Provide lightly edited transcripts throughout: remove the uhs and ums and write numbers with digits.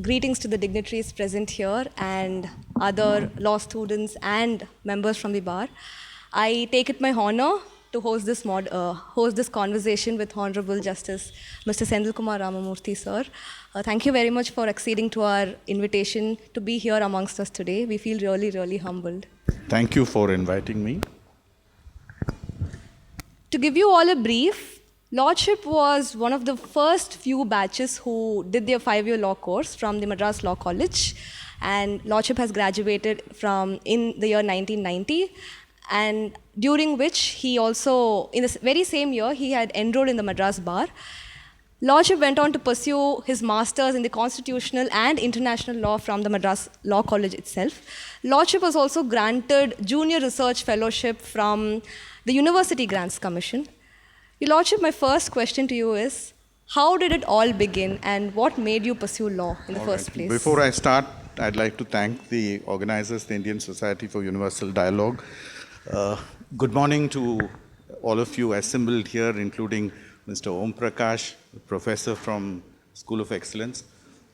greetings to the dignitaries present here and other law students and members from the bar. I take it my honor to host this conversation with Honorable Justice Mr. Senthilkumar Ramamoorthy, sir. Thank you very much for acceding to our invitation to be here amongst us today. We feel really, really humbled. Thank you for inviting me. To give you all a brief, Lordship was one of the first few batches who did their 5-year law course from the Madras Law College, and Lordship has graduated from in the year 1990, and during which he also, in the very same year, he had enrolled in the Madras Bar. Lordship went on to pursue his master's in the constitutional and international law from the Madras Law College itself. Lordship was also granted junior research fellowship from the University Grants Commission. Your Lordship, my first question to you is, how did it all begin and what made you pursue law in the first place? Before I start, I'd like to thank the organizers, the Indian Society for Universal Dialogue. Good morning to all of you assembled here, including Mr. Om Prakash, professor from School of Excellence.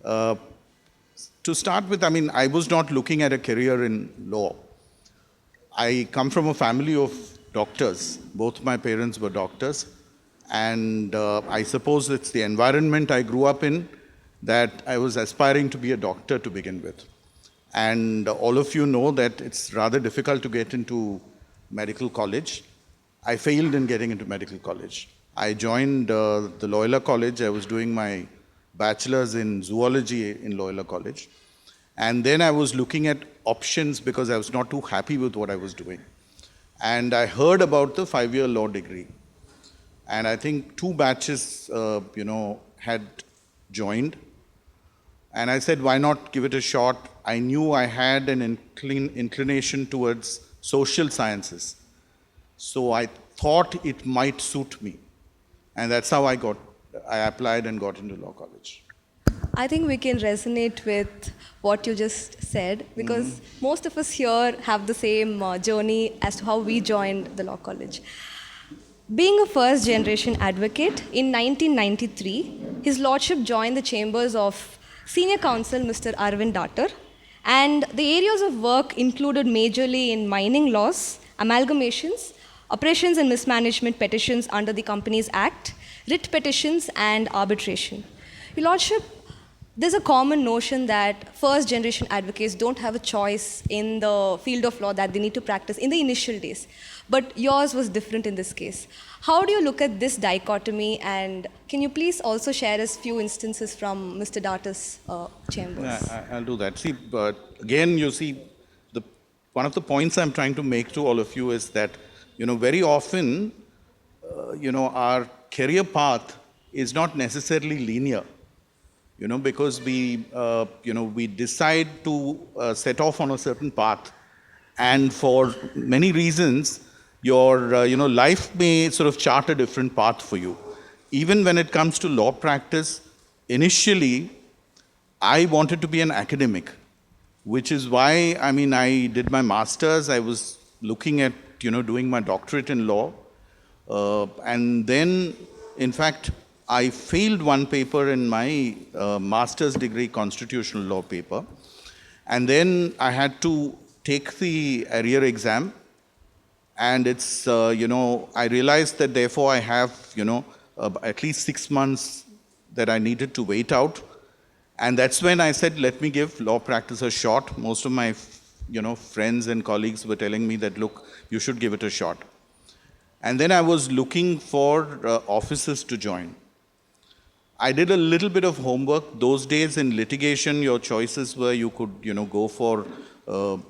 To start with, I was not looking at a career in law. I come from a family of doctors. Both my parents were doctors. And I suppose it's the environment I grew up in that I was aspiring to be a doctor to begin with. And all of you know that it's rather difficult to get into medical college. I failed in getting into medical college. I joined the Loyola College. I was doing my bachelor's in zoology in Loyola College. And then I was looking at options because I was not too happy with what I was doing. And I heard about the 5-year law degree. And I think 2 batches, had joined. And I said, why not give it a shot? I knew I had an inclination towards social sciences. So I thought it might suit me. And that's how I applied and got into law college. I think we can resonate with what you just said because most of us here have the same journey as to how we joined the law college. Being a first-generation advocate, in 1993, His Lordship joined the chambers of Senior Counsel Mr. Arvind Datar, and the areas of work included majorly in mining laws, amalgamations, operations and mismanagement petitions under the Companies Act, writ petitions, and arbitration. Your Lordship, there's a common notion that first-generation advocates don't have a choice in the field of law that they need to practice in the initial days. But yours was different in this case. How do you look at this dichotomy, and can you please also share us few instances from Mr. Datar's chambers? Yeah, I'll do that. See, but again, you see, one of the points I'm trying to make to all of you is that, very often, our career path is not necessarily linear. Because we decide to set off on a certain path, and for many reasons, your life may sort of chart a different path for you. Even when it comes to law practice, initially, I wanted to be an academic, which is why I did my master's. I was looking at doing my doctorate in law, and then, in fact, I failed one paper in my master's degree constitutional law paper. And then I had to take the arrear exam. And it's, I realized that therefore I have, at least 6 months that I needed to wait out. And that's when I said, let me give law practice a shot. Most of my, friends and colleagues were telling me that, look, you should give it a shot. And then I was looking for offices to join. I did a little bit of homework. Those days in litigation, your choices were you could, go for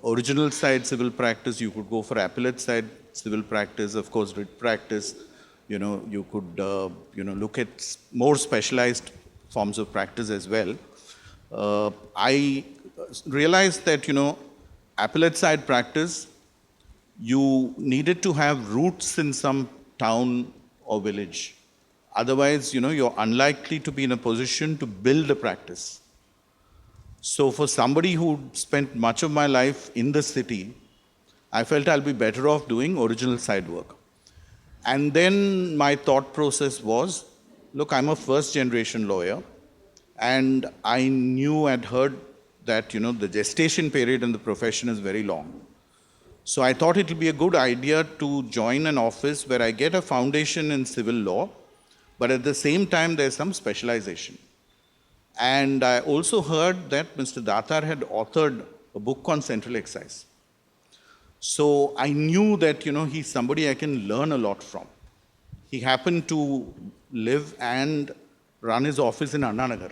original side civil practice, you could go for appellate side civil practice, of course, writ practice. You could, look at more specialized forms of practice as well. I realized that, appellate side practice, you needed to have roots in some town or village. Otherwise, you're unlikely to be in a position to build a practice. So for somebody who spent much of my life in the city, I felt I'll be better off doing original side work. And then my thought process was, look, I'm a first-generation lawyer, And I knew, I'd heard that, the gestation period in the profession is very long. So I thought it would be a good idea to join an office where I get a foundation in civil law, but at the same time, there's some specialization. And I also heard that Mr. Datar had authored a book on central excise. So I knew that, he's somebody I can learn a lot from. He happened to live and run his office in Anna Nagar.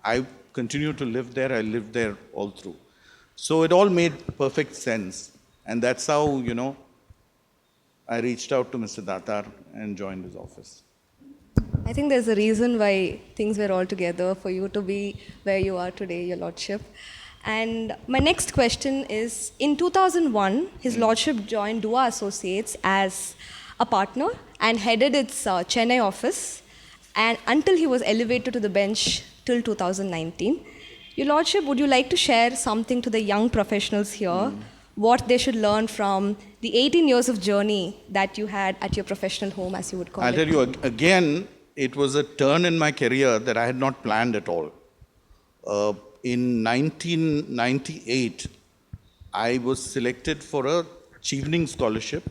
I continued to live there. I lived there all through. So it all made perfect sense. And that's how, I reached out to Mr. Datar and joined his office. I think there's a reason why things were all together for you to be where you are today, Your Lordship. And my next question is, in 2001, His Lordship joined Dua Associates as a partner and headed its Chennai office, and until he was elevated to the bench till 2019. Your Lordship, would you like to share something to the young professionals here, what they should learn from the 18 years of journey that you had at your professional home, as you would call it? I'll tell you again, it was a turn in my career that I had not planned at all. In 1998, I was selected for a Chevening scholarship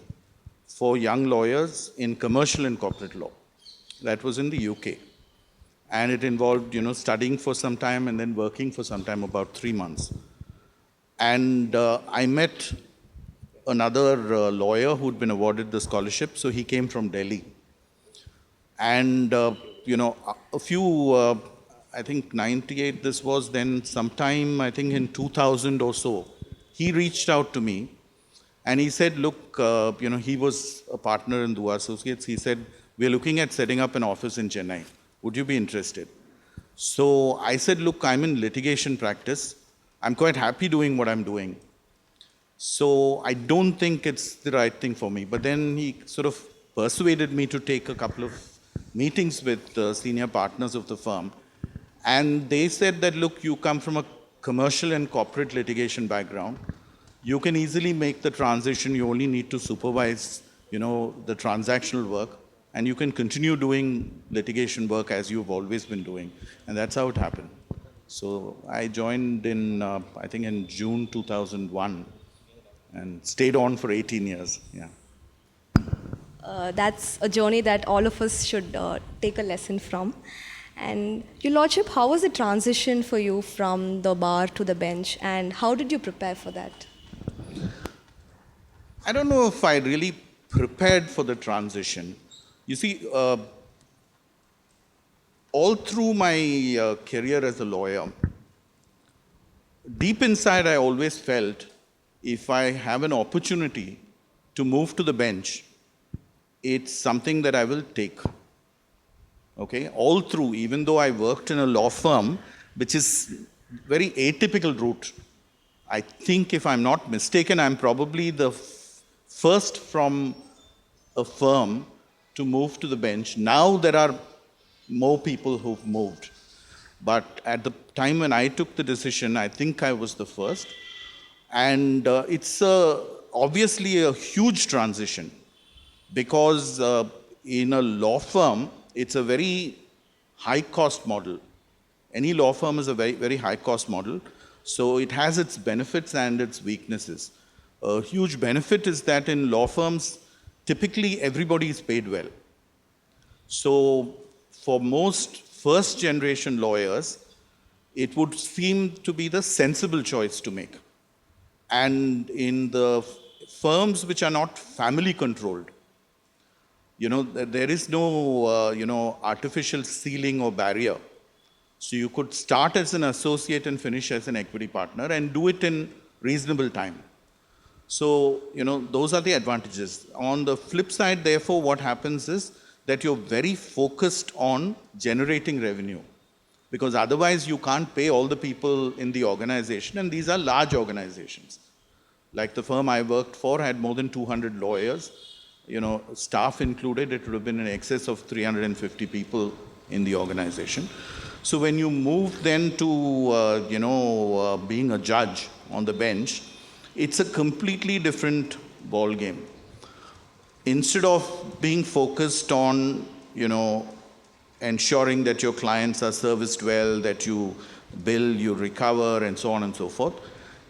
for young lawyers in commercial and corporate law. That was in the UK. And it involved, studying for some time and then working for some time, about 3 months. And I met another lawyer who'd been awarded the scholarship, so he came from Delhi. And, a few, I think 98 this was, then sometime, I think in 2000 or so, he reached out to me and he said, look, he was a partner in Dua Associates. He said, we're looking at setting up an office in Chennai. Would you be interested? So I said, look, I'm in litigation practice. I'm quite happy doing what I'm doing. So I don't think it's the right thing for me. But then he sort of persuaded me to take a couple of meetings with senior partners of the firm. And they said that, look, you come from a commercial and corporate litigation background. You can easily make the transition. You only need to supervise, the transactional work. And you can continue doing litigation work as you've always been doing. And that's how it happened. So I joined in, I think in June 2001 and stayed on for 18 years. Yeah. That's a journey that all of us should take a lesson from. And Your Lordship, how was the transition for you from the bar to the bench, and how did you prepare for that? I don't know if I really prepared for the transition. You see, all through my career as a lawyer, deep inside I always felt if I have an opportunity to move to the bench, it's something that I will take. Okay, all through, even though I worked in a law firm, which is very atypical route. I think, if I'm not mistaken, I'm probably the first from a firm to move to the bench. Now there are more people who've moved. But at the time when I took the decision, I think I was the first. And it's obviously a huge transition because in a law firm, it's a very high-cost model. Any law firm is a very, very high-cost model. So it has its benefits and its weaknesses. A huge benefit is that in law firms, typically everybody is paid well. So for most first-generation lawyers, it would seem to be the sensible choice to make. And in the firms which are not family-controlled, there is no, artificial ceiling or barrier. So you could start as an associate and finish as an equity partner and do it in reasonable time. So, those are the advantages. On the flip side, therefore, what happens is that you're very focused on generating revenue. Because otherwise, you can't pay all the people in the organization, and these are large organizations. Like the firm I worked for had more than 200 lawyers. Staff included, it would have been in excess of 350 people in the organization. So when you move then to, being a judge on the bench, it's a completely different ball game. Instead of being focused on, ensuring that your clients are serviced well, that you bill, you recover, and so on and so forth.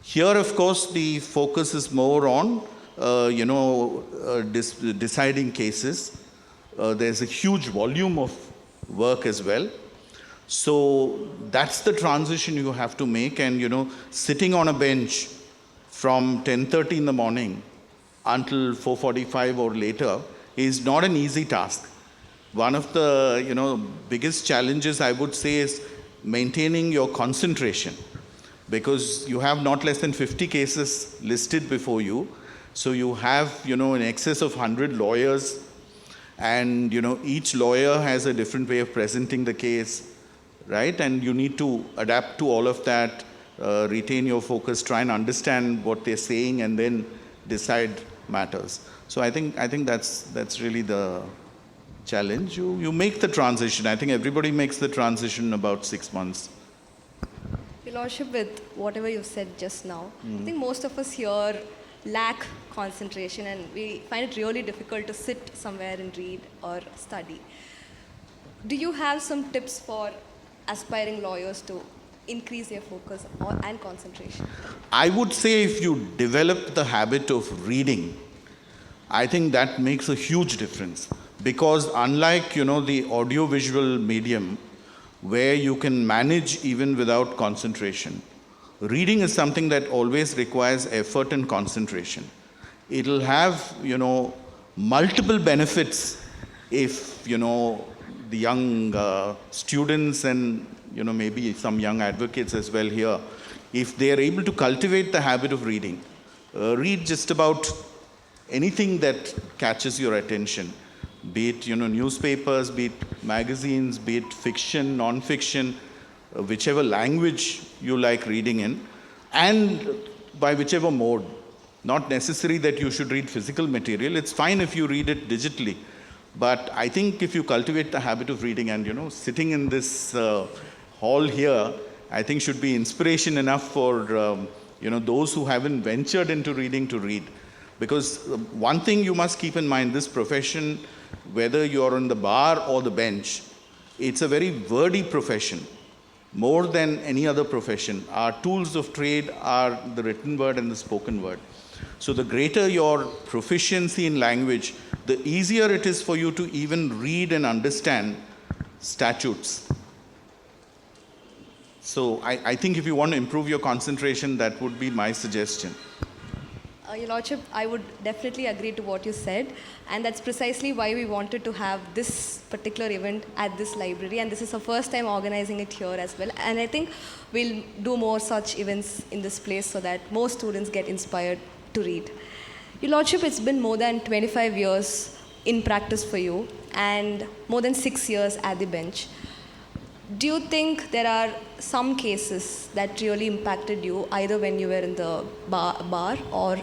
Here, of course, the focus is more on, deciding cases. There's a huge volume of work as well. So that's the transition you have to make. And, sitting on a bench from 10:30 in the morning until 4:45 or later is not an easy task. One of the, biggest challenges, I would say, is maintaining your concentration, because you have not less than 50 cases listed before you. So you have, in excess of 100 lawyers, and, each lawyer has a different way of presenting the case, right? And you need to adapt to all of that, retain your focus, try and understand what they're saying, and then decide matters. So I think that's really the challenge. You make the transition. I think everybody makes the transition in about 6 months. Your Lordship, with whatever you said just now, I think most of us here lack concentration, and we find it really difficult to sit somewhere and read or study. Do you have some tips for aspiring lawyers to increase their focus and concentration? I would say if you develop the habit of reading, I think that makes a huge difference. Because unlike, the audio-visual medium, where you can manage even without concentration, reading is something that always requires effort and concentration. It'll have, multiple benefits if, the young students and, maybe some young advocates as well here, if they are able to cultivate the habit of reading, read just about anything that catches your attention, be it, newspapers, be it magazines, be it fiction, non-fiction, whichever language you like reading in, and by whichever mode. Not necessary that you should read physical material. It's fine if you read it digitally. But I think if you cultivate the habit of reading, and, sitting in this hall here, I think should be inspiration enough for, those who haven't ventured into reading to read. Because one thing you must keep in mind, this profession, whether you're on the bar or the bench, it's a very wordy profession, more than any other profession. Our tools of trade are the written word and the spoken word. So the greater your proficiency in language, the easier it is for you to even read and understand statutes. So I think if you want to improve your concentration, that would be my suggestion. Your Lordship, I would definitely agree to what you said, and that's precisely why we wanted to have this particular event at this library, and this is the first time organizing it here as well. And I think we'll do more such events in this place so that more students get inspired to read. Your Lordship, it's been more than 25 years in practice for you and more than 6 years at the bench. Do you think there are some cases that really impacted you, either when you were in the bar or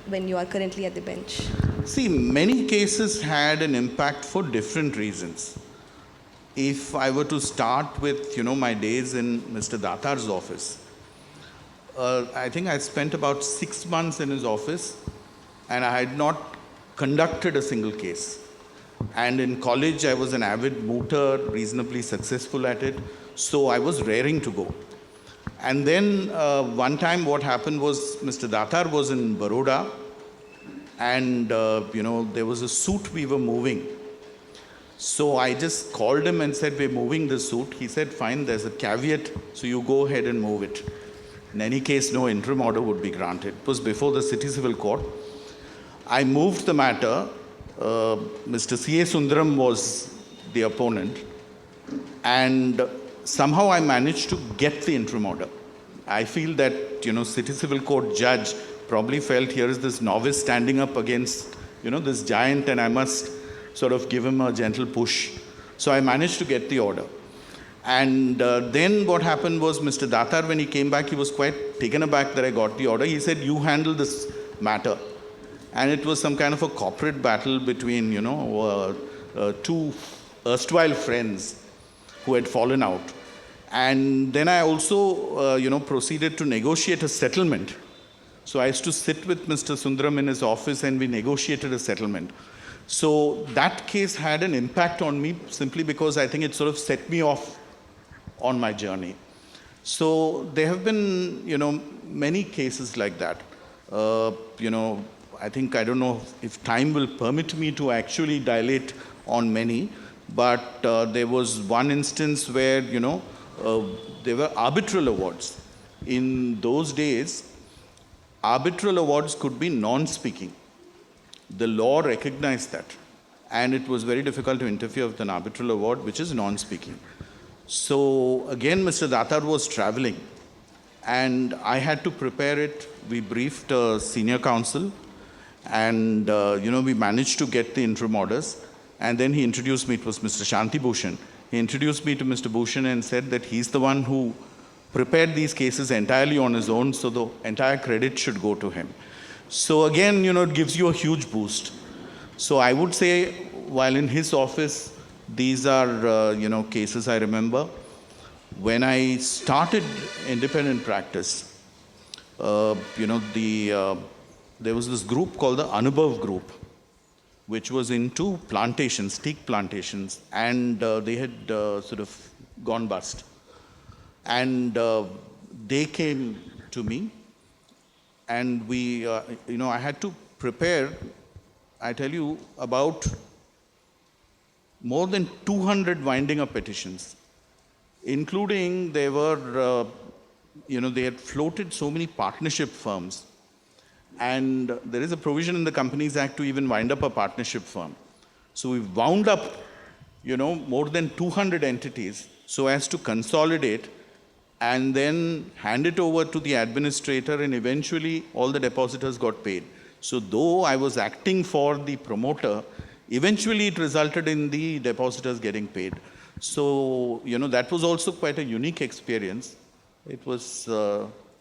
when you are currently at the bench? See, many cases had an impact for different reasons. If I were to start with, my days in Mr. Datar's office, I think I spent about 6 months in his office, and I had not conducted a single case. And in college, I was an avid mooter, reasonably successful at it, so I was raring to go. And then one time what happened was Mr. Datar was in Baroda, and there was a suit we were moving. So I just called him and said, we're moving this suit. He said, fine, there's a caveat, so you go ahead and move it. In any case, no interim order would be granted. It was before the City Civil Court. I moved the matter. Mr. C.A. Sundaram was the opponent, and somehow I managed to get the interim order. I feel that, City Civil Court judge probably felt here is this novice standing up against, this giant, and I must sort of give him a gentle push. So I managed to get the order. And then what happened was Mr. Datar, when he came back, he was quite taken aback that I got the order. He said, you handle this matter. And it was some kind of a corporate battle between, two erstwhile friends who had fallen out. And then I also, proceeded to negotiate a settlement. So I used to sit with Mr. Sundaram in his office, and we negotiated a settlement. So that case had an impact on me simply because I think it sort of set me off on my journey. So there have been, many cases like that. I think, I don't know if time will permit me to actually dilate on many, but there was one instance where, there were arbitral awards. In those days, arbitral awards could be non-speaking. The law recognized that. And it was very difficult to interfere with an arbitral award, which is non-speaking. So again, Mr. Datar was traveling, and I had to prepare it. We briefed senior counsel, and we managed to get the interim orders. And then he introduced me. It was Mr. Shanti Bhushan. He introduced me to Mr. Bhushan and said that he's the one who prepared these cases entirely on his own, so the entire credit should go to him. So again, it gives you a huge boost. So I would say, while in his office, these are, cases I remember. When I started independent practice, there was this group called the Anubhav Group, which was into plantations, teak plantations, and they had sort of gone bust. And they came to me, and we, I had to prepare, I tell you, about more than 200 winding up petitions, including they were, they had floated so many partnership firms. And there is a provision in the Companies Act to even wind up a partnership firm. So we've wound up, more than 200 entities so as to consolidate and then hand it over to the administrator, and eventually all the depositors got paid. So though I was acting for the promoter, eventually it resulted in the depositors getting paid. So, that was also quite a unique experience. It was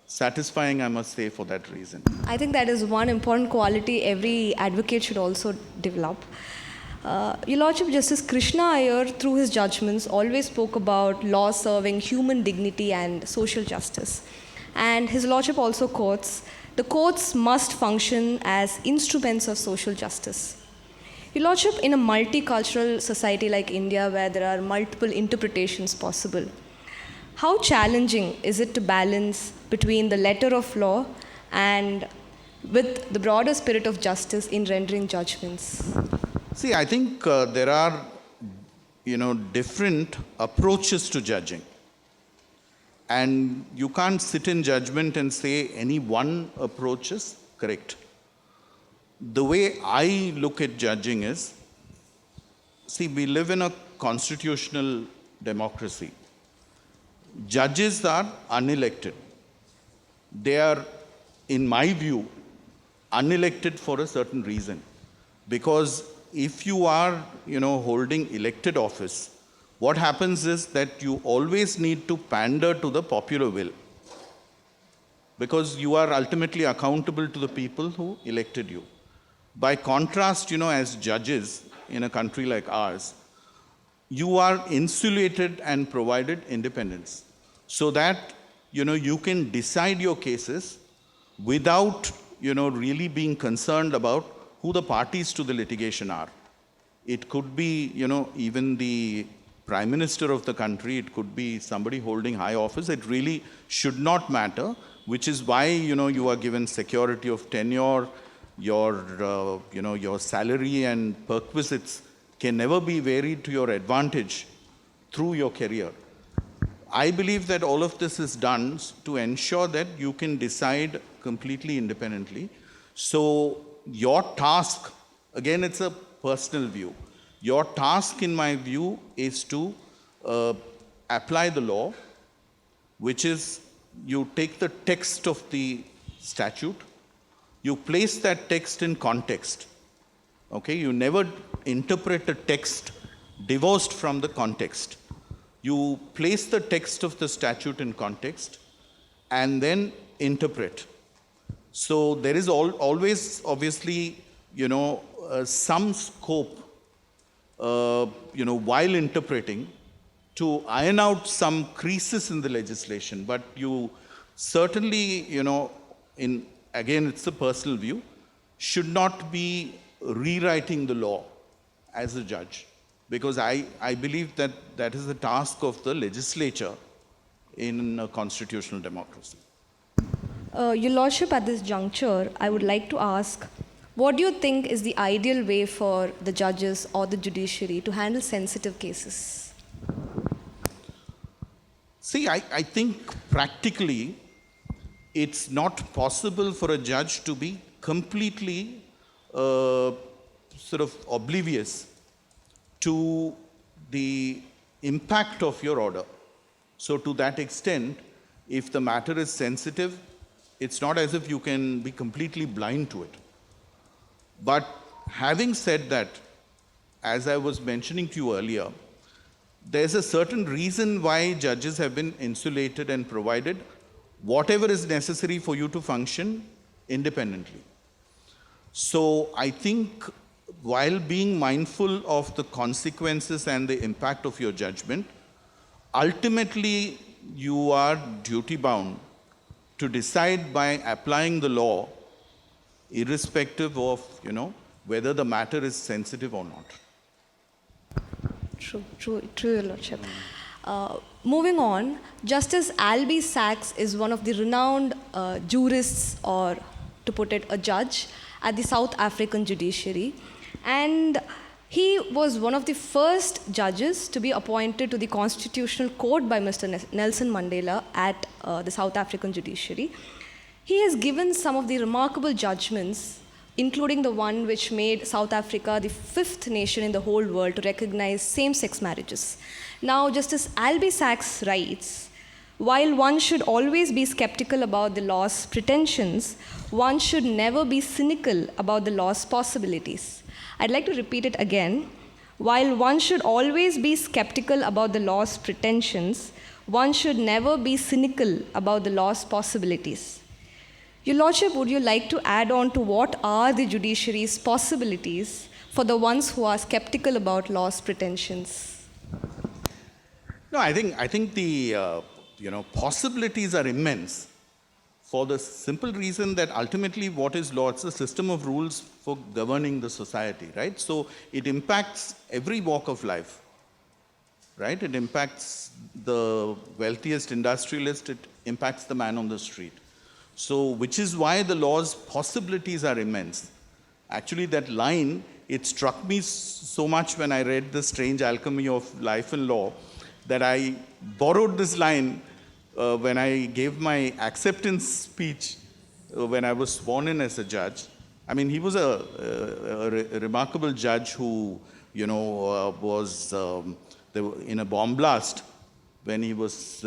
satisfying, I must say, for that reason. I think that is one important quality every advocate should also develop. Your Lordship, Justice Krishna Iyer, through his judgments, always spoke about law serving human dignity and social justice. And his Lordship also quotes, the courts must function as instruments of social justice. Your Lordship, in a multicultural society like India, where there are multiple interpretations possible, how challenging is it to balance between the letter of law and with the broader spirit of justice in rendering judgments? See, I think there are, different approaches to judging. And you can't sit in judgment and say any one approach is correct. The way I look at judging is, see, we live in a constitutional democracy. Judges are unelected. They are, in my view, unelected for a certain reason. Because if you are, holding elected office, what happens is that you always need to pander to the popular will. Because you are ultimately accountable to the people who elected you. By contrast, as judges in a country like ours, you are insulated and provided independence so that, you can decide your cases without, really being concerned about who the parties to the litigation are. It could be, even the Prime Minister of the country, it could be somebody holding high office. It really should not matter, which is why, you are given security of tenure. Your salary and perquisites can never be varied to your advantage through your career. I believe that all of this is done to ensure that you can decide completely independently. So your task, again, it's a personal view. Your task, in my view, is to apply the law, which is you take the text of the statute, you place that text in context. Okay, you never interpret a text divorced from the context. You place the text of the statute in context and then interpret. So there is always, obviously, some scope, while interpreting, to iron out some creases in the legislation. But you certainly, again, it's a personal view, should not be rewriting the law as a judge, because I believe that that is the task of the legislature in a constitutional democracy. Your Lordship, at this juncture, I would like to ask, what do you think is the ideal way for the judges or the judiciary to handle sensitive cases? See, I think practically it's not possible for a judge to be completely sort of oblivious to the impact of your order. So to that extent, if the matter is sensitive, it's not as if you can be completely blind to it. But having said that, as I was mentioning to you earlier, there's a certain reason why judges have been insulated and provided whatever is necessary for you to function independently. So I think while being mindful of the consequences and the impact of your judgment, ultimately you are duty bound to decide by applying the law irrespective of, whether the matter is sensitive or not. True, Your Lordship. Moving on, Justice Albie Sachs is one of the renowned jurists, or to put it, a judge at the South African judiciary. And he was one of the first judges to be appointed to the Constitutional Court by Mr. Nelson Mandela at the South African judiciary. He has given some of the remarkable judgments, including the one which made South Africa the 5th nation in the whole world to recognize same-sex marriages. Now, Justice Albie Sachs writes, while one should always be skeptical about the law's pretensions, one should never be cynical about the law's possibilities. I'd like to repeat it again. While one should always be skeptical about the law's pretensions, one should never be cynical about the law's possibilities. Your Lordship, would you like to add on to what are the judiciary's possibilities for the ones who are skeptical about law's pretensions? No, I think the possibilities are immense, for the simple reason that ultimately what is law? It's a system of rules for governing the society, right? So it impacts every walk of life, right? It impacts the wealthiest industrialist, it impacts the man on the street. So, which is why the law's possibilities are immense. Actually, that line, it struck me so much when I read The Strange Alchemy of Life and Law, that I borrowed this line when I gave my acceptance speech when I was sworn in as a judge. I mean, he was a remarkable judge who, was in a bomb blast when he was,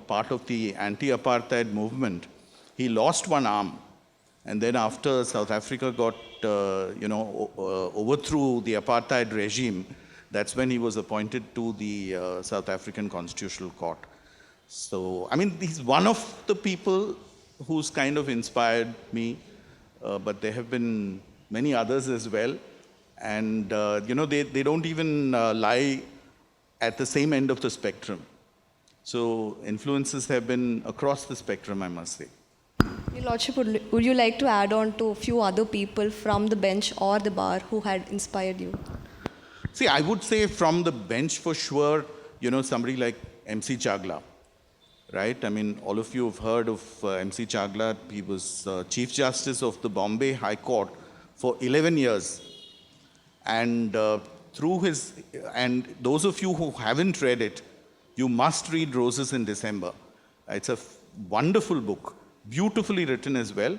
part of the anti-apartheid movement. He lost one arm, and then after South Africa got, overthrew the apartheid regime, that's when he was appointed to the South African Constitutional Court. So, I mean, he's one of the people who's kind of inspired me, but there have been many others as well. And, they don't even lie at the same end of the spectrum. So, influences have been across the spectrum, I must say. Your Lordship, would you like to add on to a few other people from the bench or the bar who had inspired you? See, I would say from the bench for sure, somebody like MC Chagla, right? I mean, all of you have heard of MC Chagla. He was Chief Justice of the Bombay High Court for 11 years. And and those of you who haven't read it, you must read Roses in December. It's a wonderful book, beautifully written as well.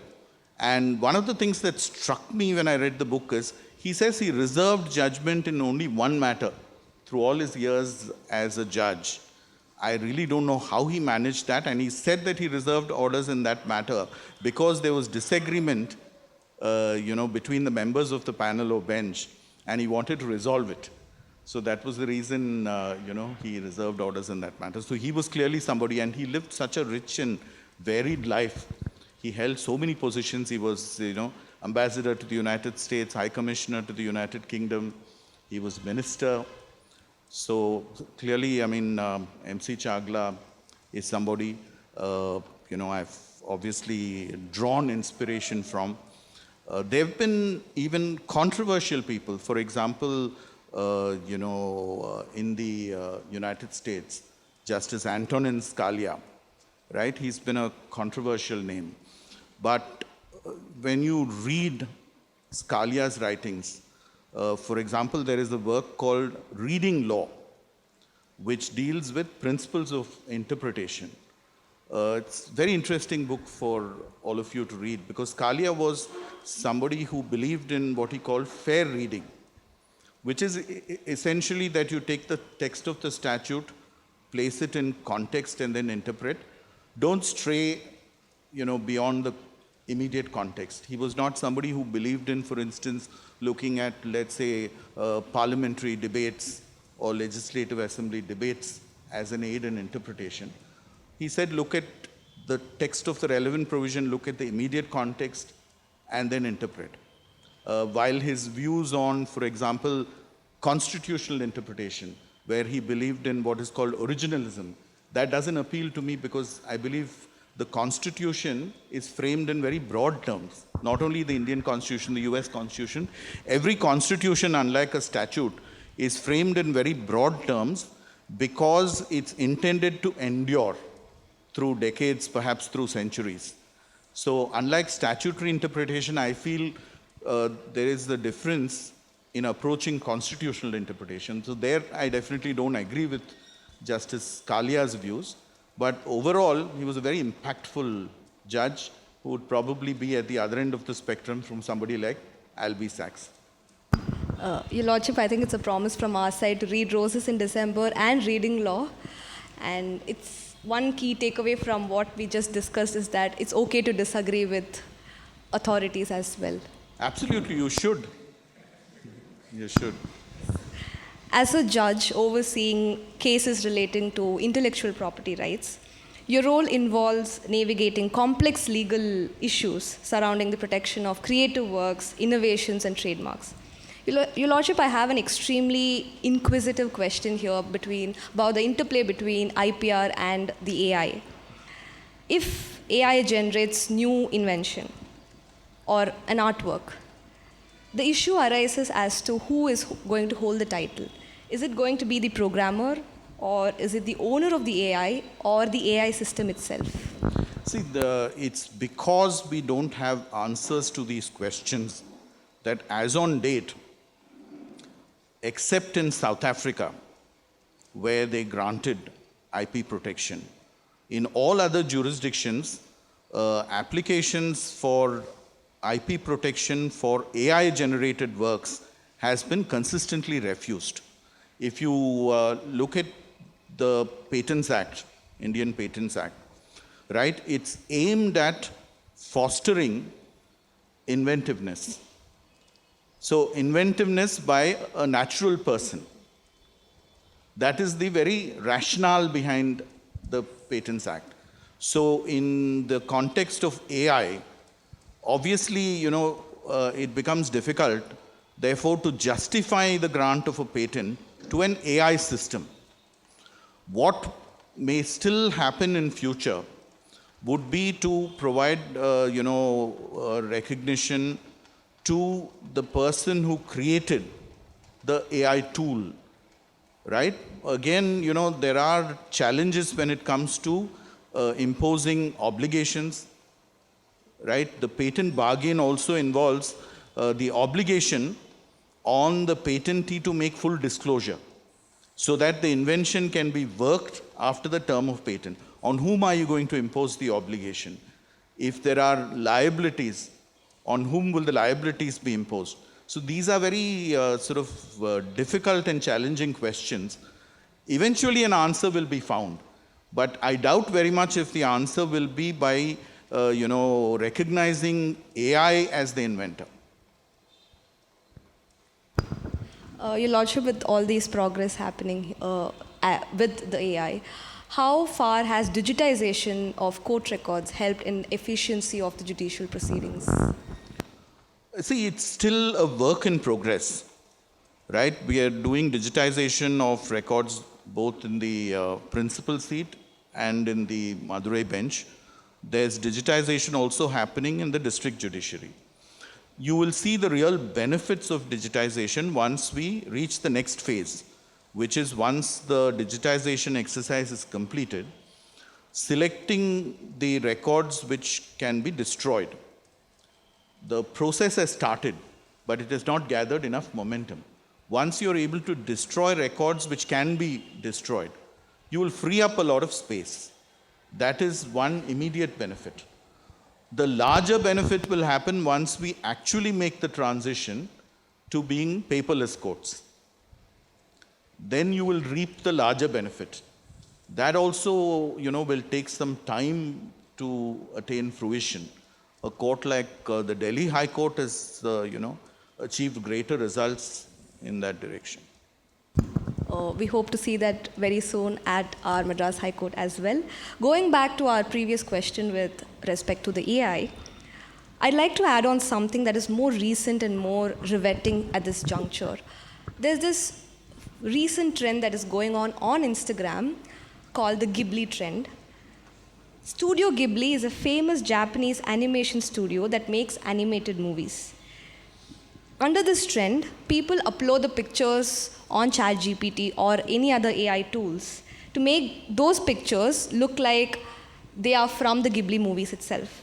And one of the things that struck me when I read the book is, he says he reserved judgment in only one matter through all his years as a judge. I really don't know how he managed that, and he said that he reserved orders in that matter because there was disagreement, between the members of the panel or bench, and he wanted to resolve it. So that was the reason, he reserved orders in that matter. So he was clearly somebody, and he lived such a rich and varied life. He held so many positions. He was, ambassador to the United States, High Commissioner to the United Kingdom. He was minister. So clearly, I mean, MC Chagla is somebody, I've obviously drawn inspiration from. There have been even controversial people. For example, in the United States, Justice Antonin Scalia, right? He's been a controversial name. But when you read Scalia's writings, for example, there is a work called Reading Law, which deals with principles of interpretation. It's a very interesting book for all of you to read because Scalia was somebody who believed in what he called fair reading, which is essentially that you take the text of the statute, place it in context, and then interpret. Don't stray, beyond the immediate context. He was not somebody who believed in, for instance, looking at, let's say, parliamentary debates or legislative assembly debates as an aid in interpretation. He said, look at the text of the relevant provision, look at the immediate context, and then interpret. While his views on, for example, constitutional interpretation, where he believed in what is called originalism, that doesn't appeal to me because I believe the Constitution is framed in very broad terms. Not only the Indian Constitution, the US Constitution. Every constitution, unlike a statute, is framed in very broad terms because it's intended to endure through decades, perhaps through centuries. So unlike statutory interpretation, I feel there is the difference in approaching constitutional interpretation. So there I definitely don't agree with Justice Scalia's views. But overall, he was a very impactful judge who would probably be at the other end of the spectrum from somebody like Albie Sachs. Your Lordship, I think it's a promise from our side to read Roses in December and Reading Law. And it's one key takeaway from what we just discussed is that it's okay to disagree with authorities as well. Absolutely, you should. You should. As a judge overseeing cases relating to intellectual property rights, your role involves navigating complex legal issues surrounding the protection of creative works, innovations, and trademarks. Your Lordship, I have an extremely inquisitive question here about the interplay between IPR and the AI. If AI generates new invention or an artwork, the issue arises as to who is going to hold the title. Is it going to be the programmer, or is it the owner of the AI, or the AI system itself? See, it's because we don't have answers to these questions that as on date, except in South Africa, where they granted IP protection, in all other jurisdictions, applications for IP protection for AI-generated works has been consistently refused. If you look at the Patents Act, Indian Patents Act, right, it's aimed at fostering inventiveness. So inventiveness by a natural person. That is the very rationale behind the Patents Act. So in the context of AI, obviously, it becomes difficult, therefore, to justify the grant of a patent to an AI system. What may still happen in future would be to provide, recognition to the person who created the AI tool, right? Again, there are challenges when it comes to imposing obligations, right? The patent bargain also involves the obligation on the patentee to make full disclosure so that the invention can be worked after the term of patent. On whom are you going to impose the obligation? If there are liabilities, on whom will the liabilities be imposed? So these are very difficult and challenging questions. Eventually an answer will be found, but I doubt very much if the answer will be by recognizing AI as the inventor. Your Lordship, with all these progress happening with the AI, how far has digitization of court records helped in efficiency of the judicial proceedings? See, it's still a work in progress, right? We are doing digitization of records both in the principal seat and in the Madurai bench. There's digitization also happening in the district judiciary. you will see the real benefits of digitization once we reach the next phase, which is once the digitization exercise is completed, selecting the records which can be destroyed. The process has started, but it has not gathered enough momentum. Once you're able to destroy records which can be destroyed, you will free up a lot of space. That is one immediate benefit. The larger benefit will happen once we actually make the transition to being paperless courts. Then you will reap the larger benefit. That also, will take some time to attain fruition. A court like the Delhi High Court has, achieved greater results in that direction. We hope to see that very soon at our Madras High Court as well. Going back to our previous question with respect to the AI, I'd like to add on something that is more recent and more riveting at this juncture. There's this recent trend that is going on Instagram called the Ghibli trend. Studio Ghibli is a famous Japanese animation studio that makes animated movies. Under this trend, people upload the pictures on ChatGPT or any other AI tools to make those pictures look like they are from the Ghibli movies itself.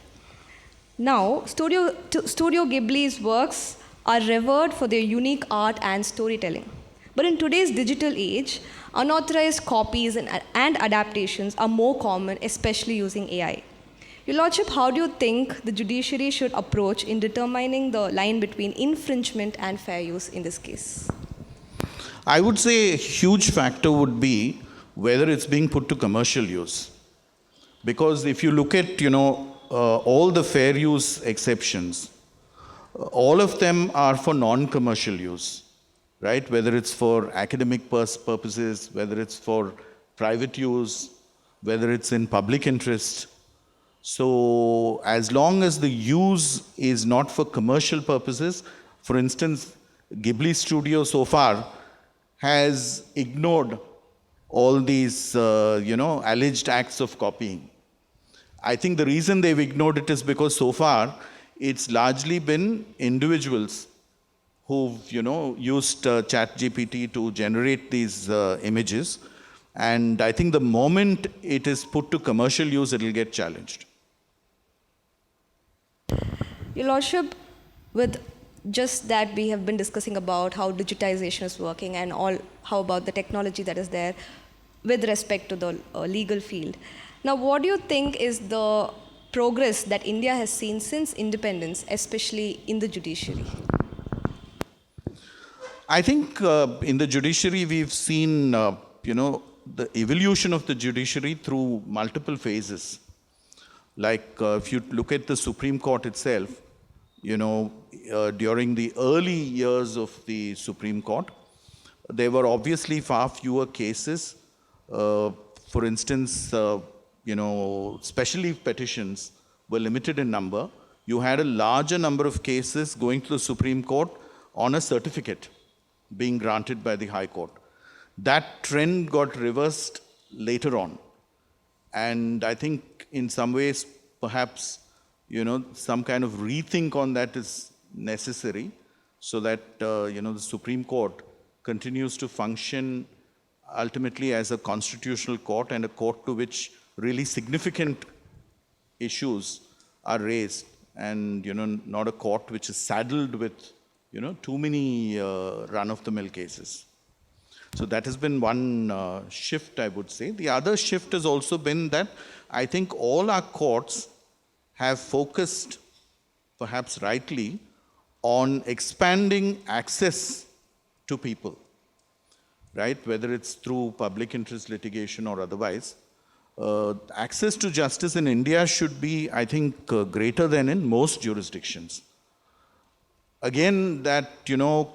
Now, Studio Ghibli's works are revered for their unique art and storytelling. But in today's digital age, unauthorized copies and adaptations are more common, especially using AI. Your Lordship, how do you think the judiciary should approach in determining the line between infringement and fair use in this case? I would say a huge factor would be whether it's being put to commercial use. Because if you look at, all the fair use exceptions, all of them are for non-commercial use, right? Whether it's for academic purposes, whether it's for private use, whether it's in public interest. So as long as the use is not for commercial purposes, for instance, Ghibli Studio so far has ignored all these, alleged acts of copying. I think the reason they've ignored it is because so far it's largely been individuals who've, used ChatGPT to generate these images. And I think the moment it is put to commercial use, it will get challenged. Your Lordship, with just that we have been discussing about how digitization is working and how about the technology that is there with respect to the legal field. Now, what do you think is the progress that India has seen since independence, especially in the judiciary? I think in the judiciary we've seen, the evolution of the judiciary through multiple phases. Like if you look at the Supreme Court itself, during the early years of the Supreme Court, there were obviously far fewer cases. For instance, special leave petitions were limited in number. You had a larger number of cases going to the Supreme Court on a certificate being granted by the High Court. That trend got reversed later on. And I think in some ways, perhaps, some kind of rethink on that is necessary so that, the Supreme Court continues to function ultimately as a constitutional court and a court to which really significant issues are raised and, not a court which is saddled with, too many run-of-the-mill cases. So that has been one shift, I would say. The other shift has also been that I think all our courts have focused, perhaps rightly, on expanding access to people, right? Whether it's through public interest litigation or otherwise. Access to justice in India should be, I think, greater than in most jurisdictions. Again, that,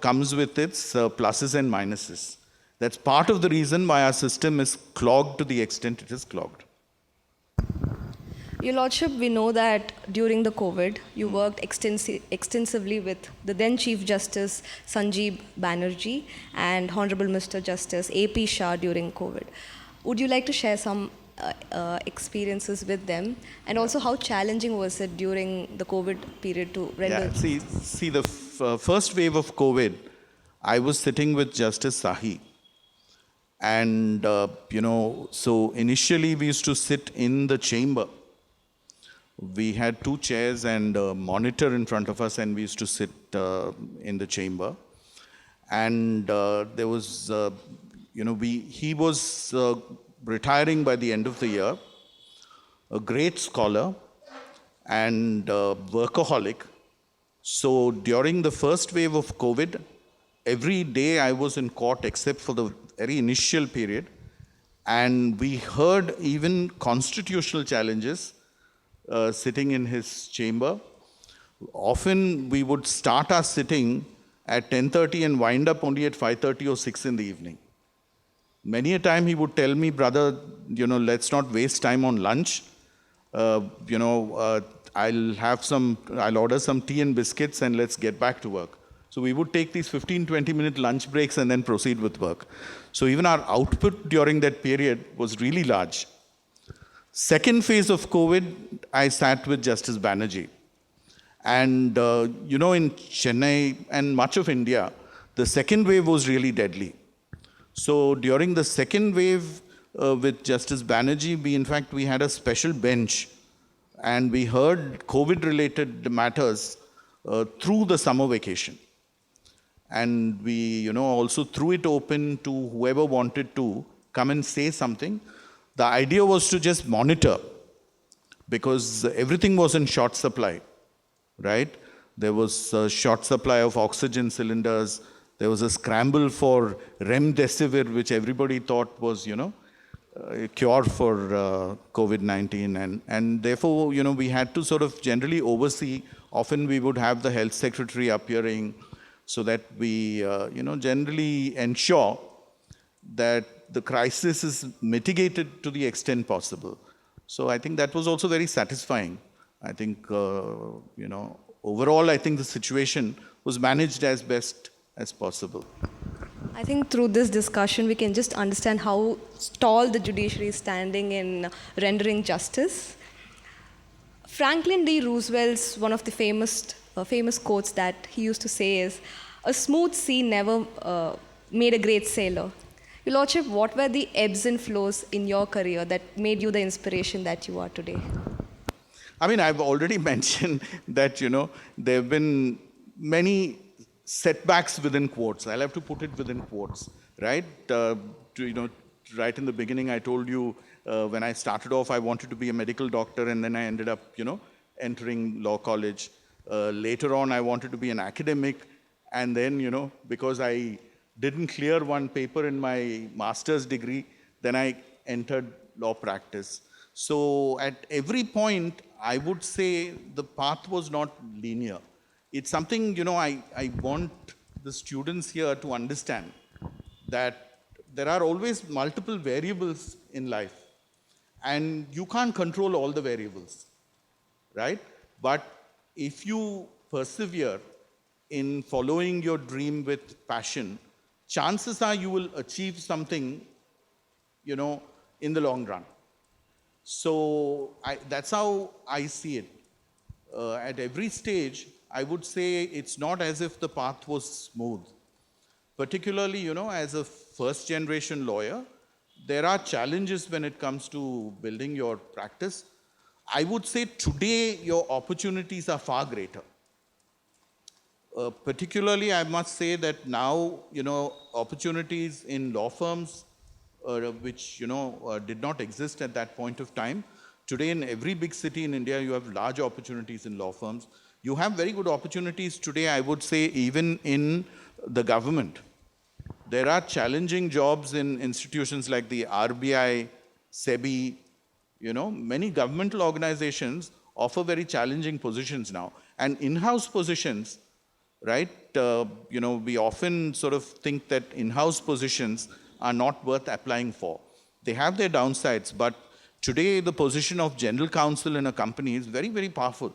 comes with its pluses and minuses. That's part of the reason why our system is clogged to the extent it is clogged. Your Lordship, we know that during the COVID, you worked extensively with the then Chief Justice Sanjeev Banerjee and Hon'ble Mr. Justice A.P. Shah during COVID. Would you like to share some experiences with them, and also how challenging was it during the COVID period to render? Yeah, see the first wave of COVID, I was sitting with Justice Sahi. And, so initially we used to sit in the chamber. We had two chairs and a monitor in front of us, and we used to sit in the chamber. And there was, he was retiring by the end of the year, a great scholar and workaholic. So during the first wave of COVID, every day I was in court except for the very initial period. And we heard even constitutional challenges sitting in his chamber. Often we would start our sitting at 10:30 and wind up only at 5:30 or 6 in the evening. Many a time he would tell me, brother, let's not waste time on lunch. I'll order some tea and biscuits and let's get back to work. So we would take these 15-20-minute lunch breaks and then proceed with work. So even our output during that period was really large. Second phase of COVID, I sat with Justice Banerjee. And, in Chennai and much of India, the second wave was really deadly. So during the second wave with Justice Banerjee, we had a special bench, and we heard COVID-related matters through the summer vacation. And we, also threw it open to whoever wanted to come and say something. The idea was to just monitor, because everything was in short supply, right? There was a short supply of oxygen cylinders. There was a scramble for remdesivir, which everybody thought was, a cure for COVID-19. And therefore, we had to sort of generally oversee. Often we would have the health secretary appearing so that we, generally ensure that the crisis is mitigated to the extent possible. So I think that was also very satisfying. I think, overall, I think the situation was managed as best as possible. I think through this discussion, we can just understand how tall the judiciary is standing in rendering justice. Franklin D. Roosevelt's one of the famous quotes that he used to say is, "A smooth sea never made a great sailor." Your Lordship, what were the ebbs and flows in your career that made you the inspiration that you are today? I mean, I've already mentioned that, there have been many setbacks within quotes. I'll have to put it within quotes, right? Right in the beginning, I told you when I started off, I wanted to be a medical doctor, and then I ended up, entering law college. Later on, I wanted to be an academic, and then, because I didn't clear one paper in my master's degree, then I entered law practice. So at every point, I would say the path was not linear. It's something, I want the students here to understand that there are always multiple variables in life, and you can't control all the variables, right? But if you persevere in following your dream with passion, chances are you will achieve something, in the long run. So that's how I see it. At every stage, I would say it's not as if the path was smooth. Particularly, as a first-generation lawyer, there are challenges when it comes to building your practice. I would say today your opportunities are far greater. Particularly, I must say that now, opportunities in law firms, which, did not exist at that point of time. Today, in every big city in India, you have large opportunities in law firms. You have very good opportunities today, I would say, even in the government. There are challenging jobs in institutions like the RBI, SEBI, many governmental organizations offer very challenging positions now. And in-house positions, right, we often sort of think that in-house positions are not worth applying for. They have their downsides, but today the position of general counsel in a company is very, very powerful.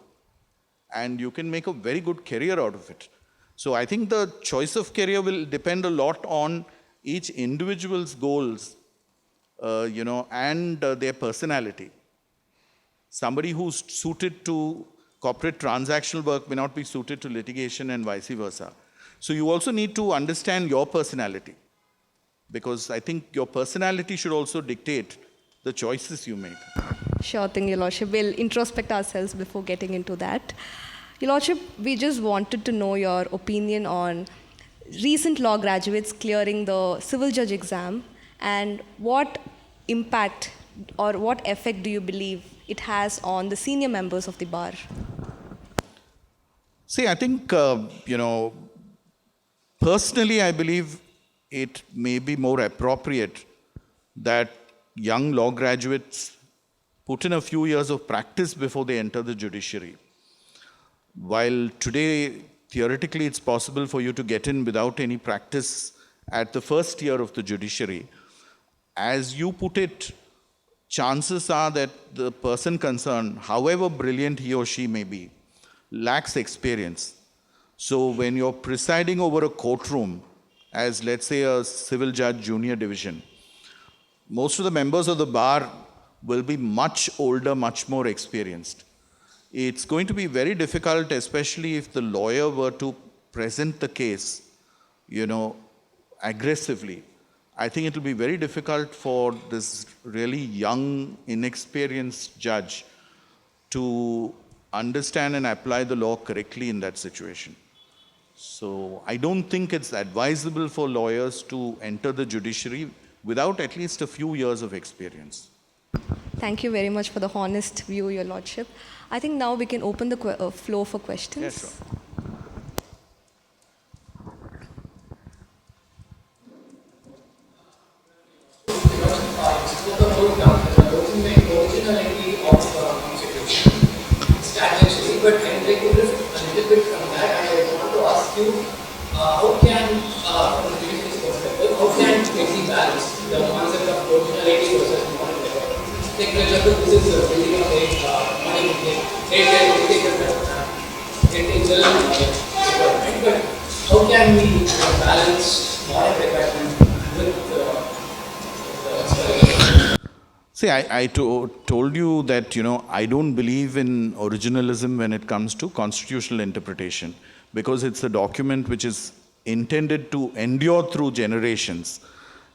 And you can make a very good career out of it. So I think the choice of career will depend a lot on each individual's goals and their personality. Somebody who's suited to corporate transactional work may not be suited to litigation and vice versa. So you also need to understand your personality, because I think your personality should also dictate the choices you make. Sure thing, Your Lordship. We'll introspect ourselves before getting into that. Your Lordship, we just wanted to know your opinion on recent law graduates clearing the civil judge exam, and what impact or what effect do you believe it has on the senior members of the bar? See, I think, personally, I believe it may be more appropriate that young law graduates put in a few years of practice before they enter the judiciary. While today, theoretically, it's possible for you to get in without any practice at the first year of the judiciary, as you put it, chances are that the person concerned, however brilliant he or she may be, lacks experience. So when you're presiding over a courtroom, as let's say a civil judge junior division, most of the members of the bar will be much older, much more experienced. It's going to be very difficult, especially if the lawyer were to present the case, aggressively. I think it will be very difficult for this really young, inexperienced judge to understand and apply the law correctly in that situation. So I don't think it's advisable for lawyers to enter the judiciary without at least a few years of experience. Thank you very much for the honest view, Your Lordship. I think now we can open the floor for questions. Yes, sure. Originality of constitution, statutory, but I'd like to lift a little bit from that, and I want to ask you, how can, from the judicial perspective, how can we balance the concept of originality versus monumental? Like, for example, this is a building of a monumental, but how can we balance modern requirement with See, I told you that, I don't believe in originalism when it comes to constitutional interpretation, because it's a document which is intended to endure through generations.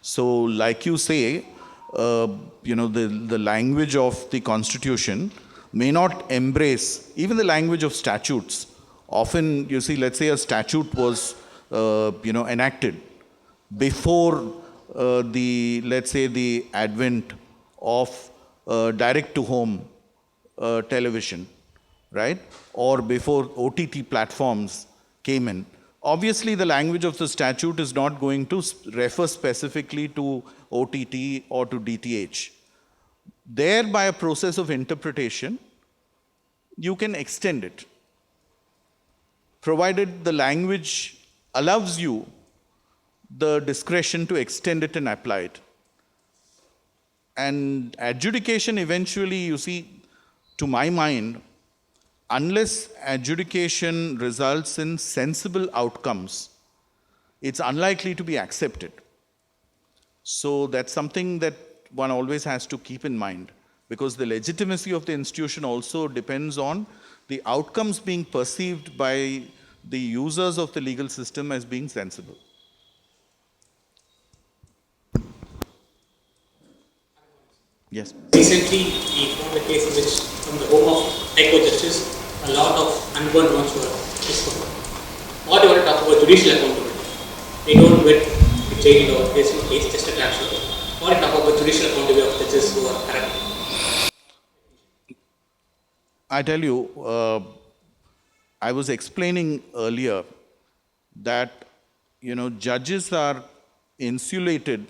So, like you say, the language of the Constitution may not embrace even the language of statutes. Often, you see, let's say a statute was, enacted before the advent of direct-to-home television, right? Or before OTT platforms came in. Obviously, the language of the statute is not going to refer specifically to OTT or to DTH. There, by a process of interpretation, you can extend it, provided the language allows you the discretion to extend it and apply it. And adjudication eventually, you see, to my mind, unless adjudication results in sensible outcomes, it's unlikely to be accepted. So that's something that one always has to keep in mind, because the legitimacy of the institution also depends on the outcomes being perceived by the users of the legal system as being sensible. Yes. Recently, we found a case in which, from the home of High Court Justice, a lot of unborn ones were discovered. What do you want to talk about judicial accountability? They don't get jailed or there's no case, just a transfer. What do you talk about judicial accountability of judges who are corrupt? I tell you, I was explaining earlier that, judges are insulated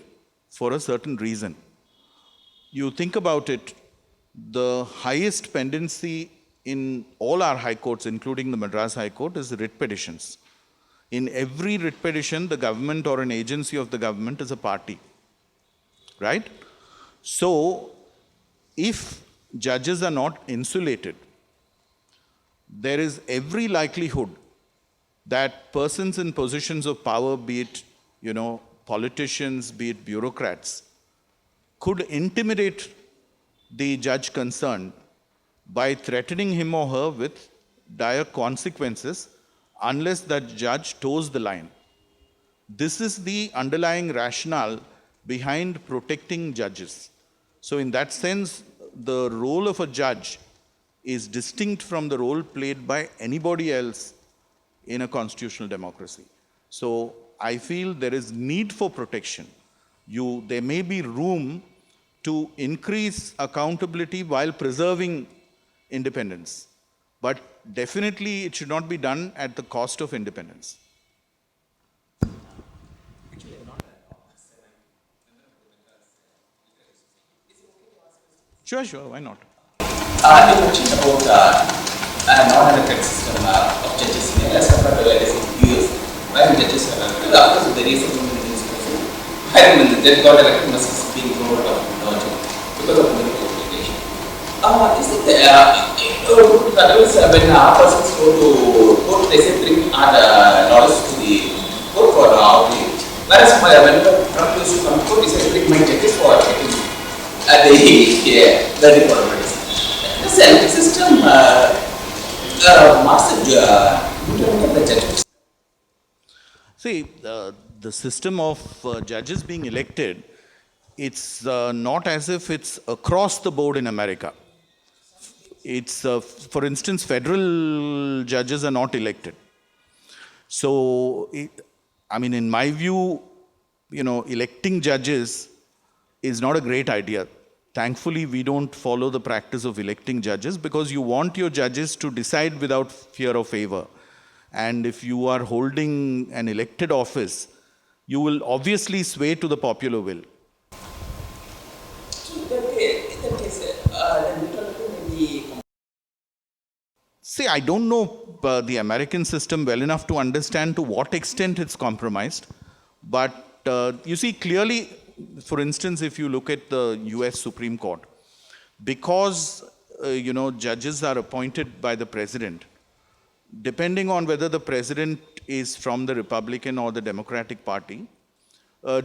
for a certain reason. You think about it, the highest pendency in all our high courts, including the Madras High Court, is writ petitions. In every writ petition, the government or an agency of the government is a party, right? So, if judges are not insulated, there is every likelihood that persons in positions of power, be it, politicians, be it bureaucrats, could intimidate the judge concerned by threatening him or her with dire consequences unless that judge toes the line. This is the underlying rationale behind protecting judges. So, in that sense, the role of a judge is distinct from the role played by anybody else in a constitutional democracy. So, I feel there is need for protection. There may be room to increase accountability while preserving independence. But definitely it should not be done at the cost of independence. Sure, why not? You mentioned about a non-elected system of judges in India as compared to recent years, where judges are elected. Of course, the recent when the judge got elected, must be being thrown out of knowledge because of political litigation. Is it when persons go to court, they say bring knowledge to the court for outrage. Whereas when Trump used to come to court, he said bring my judges for checking the requirements. This elected system marks the judges. See, the system of judges being elected, it's not as if it's across the board in America. It's, for instance, federal judges are not elected. So, in my view, electing judges is not a great idea. Thankfully, we don't follow the practice of electing judges because you want your judges to decide without fear or favor. And if you are holding an elected office, you will obviously sway to the popular will. See, I don't know the American system well enough to understand to what extent it's compromised. But you see, clearly, for instance, if you look at the US Supreme Court, because, judges are appointed by the president, depending on whether the president is from the Republican or the Democratic Party,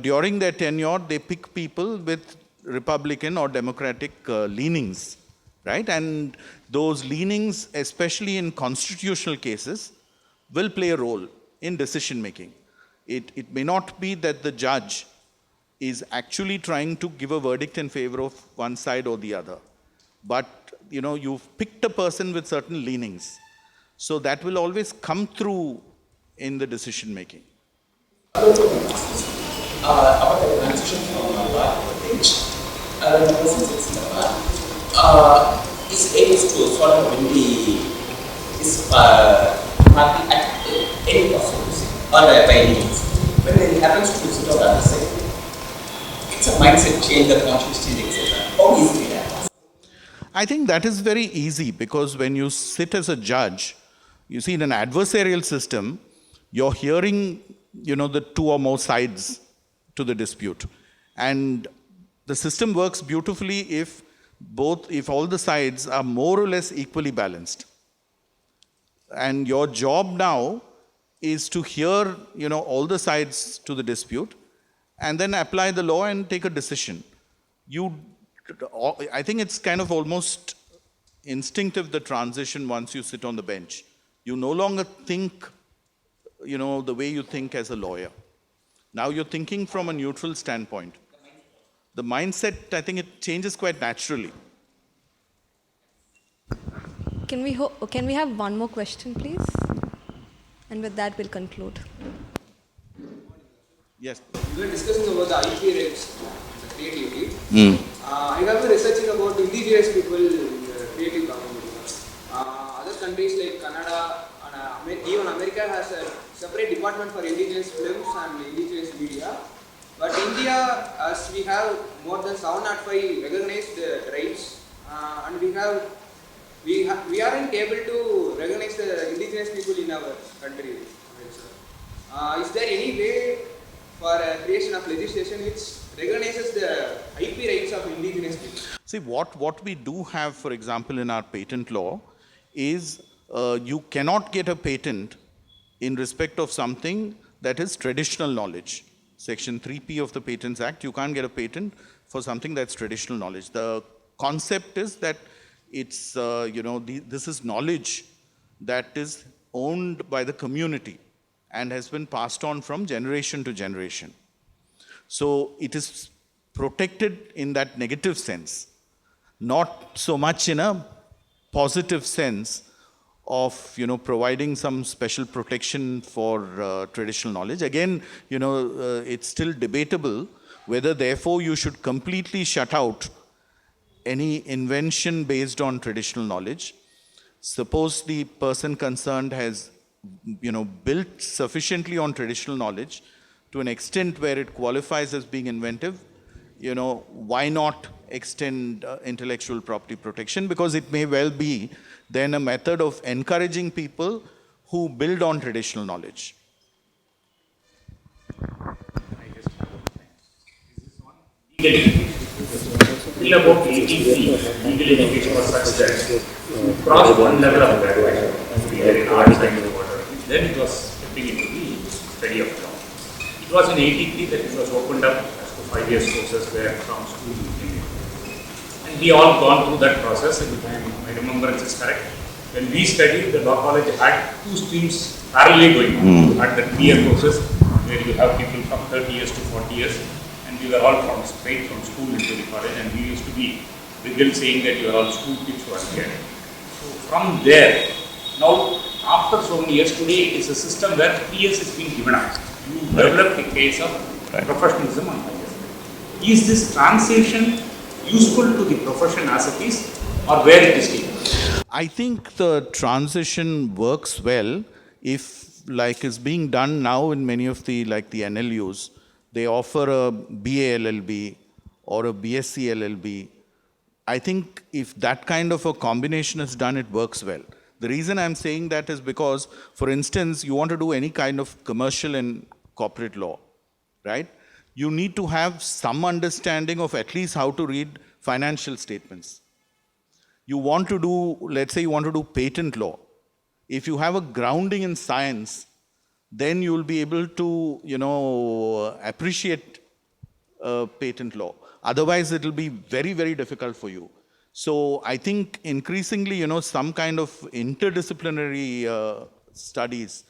during their tenure, they pick people with Republican or Democratic leanings, right? And those leanings, especially in constitutional cases, will play a role in decision making. It may not be that the judge is actually trying to give a verdict in favor of one side or the other. But, you've picked a person with certain leanings. So that will always come through in the decision making. About the transition from bar to bench, when a person sits in the bar, is able to sort of win this party at any possibility or by any means. When it happens to sit on the other side, it's a mindset change, the conscious change, etc. How easily that happens? I think that is very easy because when you sit as a judge, you see, in an adversarial system, you're hearing, the two or more sides to the dispute. And the system works beautifully if all the sides are more or less equally balanced. And your job now is to hear, all the sides to the dispute and then apply the law and take a decision. I think it's kind of almost instinctive, the transition once you sit on the bench. You no longer think, the way you think as a lawyer. Now you're thinking from a neutral standpoint. The mindset, I think it changes quite naturally. Can we have one more question, please? And with that, we'll conclude. Yes. We were discussing about the IP rights, the creativity. I have been researching about indigenous people in the creative community. Other countries like Canada and even America has a separate department for indigenous films and indigenous media. But India, as we have more than 705 recognized tribes, and we aren't able to recognize the indigenous people in our country. Is there any way for creation of legislation which recognizes the IP rights of indigenous people? See, what we do have, for example, in our patent law is you cannot get a patent in respect of something that is traditional knowledge. Section 3P of the Patents Act, you can't get a patent for something that's traditional knowledge. The concept is that it's, this is knowledge that is owned by the community and has been passed on from generation to generation. So it is protected in that negative sense, not so much in a positive sense of providing some special protection for traditional knowledge. Again, it's still debatable whether therefore you should completely shut out any invention based on traditional knowledge. Suppose the person concerned has built sufficiently on traditional knowledge to an extent where it qualifies as being inventive, why not extend intellectual property protection? Because it may well be then a method of encouraging people who build on traditional knowledge. Till about 83, legal education was such that to cross one level of graduation, either in arts, science, or whatever, then it was stepping into the study of law. It was in 83 that it was opened up as to 5 years courses where from school to India. And we all gone through that process, and if my remembrance is correct, when we studied, the law college had 2 streams parallelly going on. You had the 3-year courses where you have people from 30 years to 40 years. We were all straight from school into the college, and we used to be regal saying that you are all school kids who are here. So from there, now after so many years, today it is a system where 3 years is being given up. You develop a case of professionalism on 5 years. Is this transition useful to the profession as it is, or where it is taken? I think the transition works well if, like is being done now in many of the NLUs, they offer a BA LLB or a BSc LLB. I think if that kind of a combination is done, it works well. The reason I'm saying that is because, for instance, you want to do any kind of commercial and corporate law, right? You need to have some understanding of at least how to read financial statements. You want to do, let's say you want to do patent law. If you have a grounding in science, then you will be able to, appreciate patent law. Otherwise, it will be very, very difficult for you. So I think increasingly, some kind of interdisciplinary studies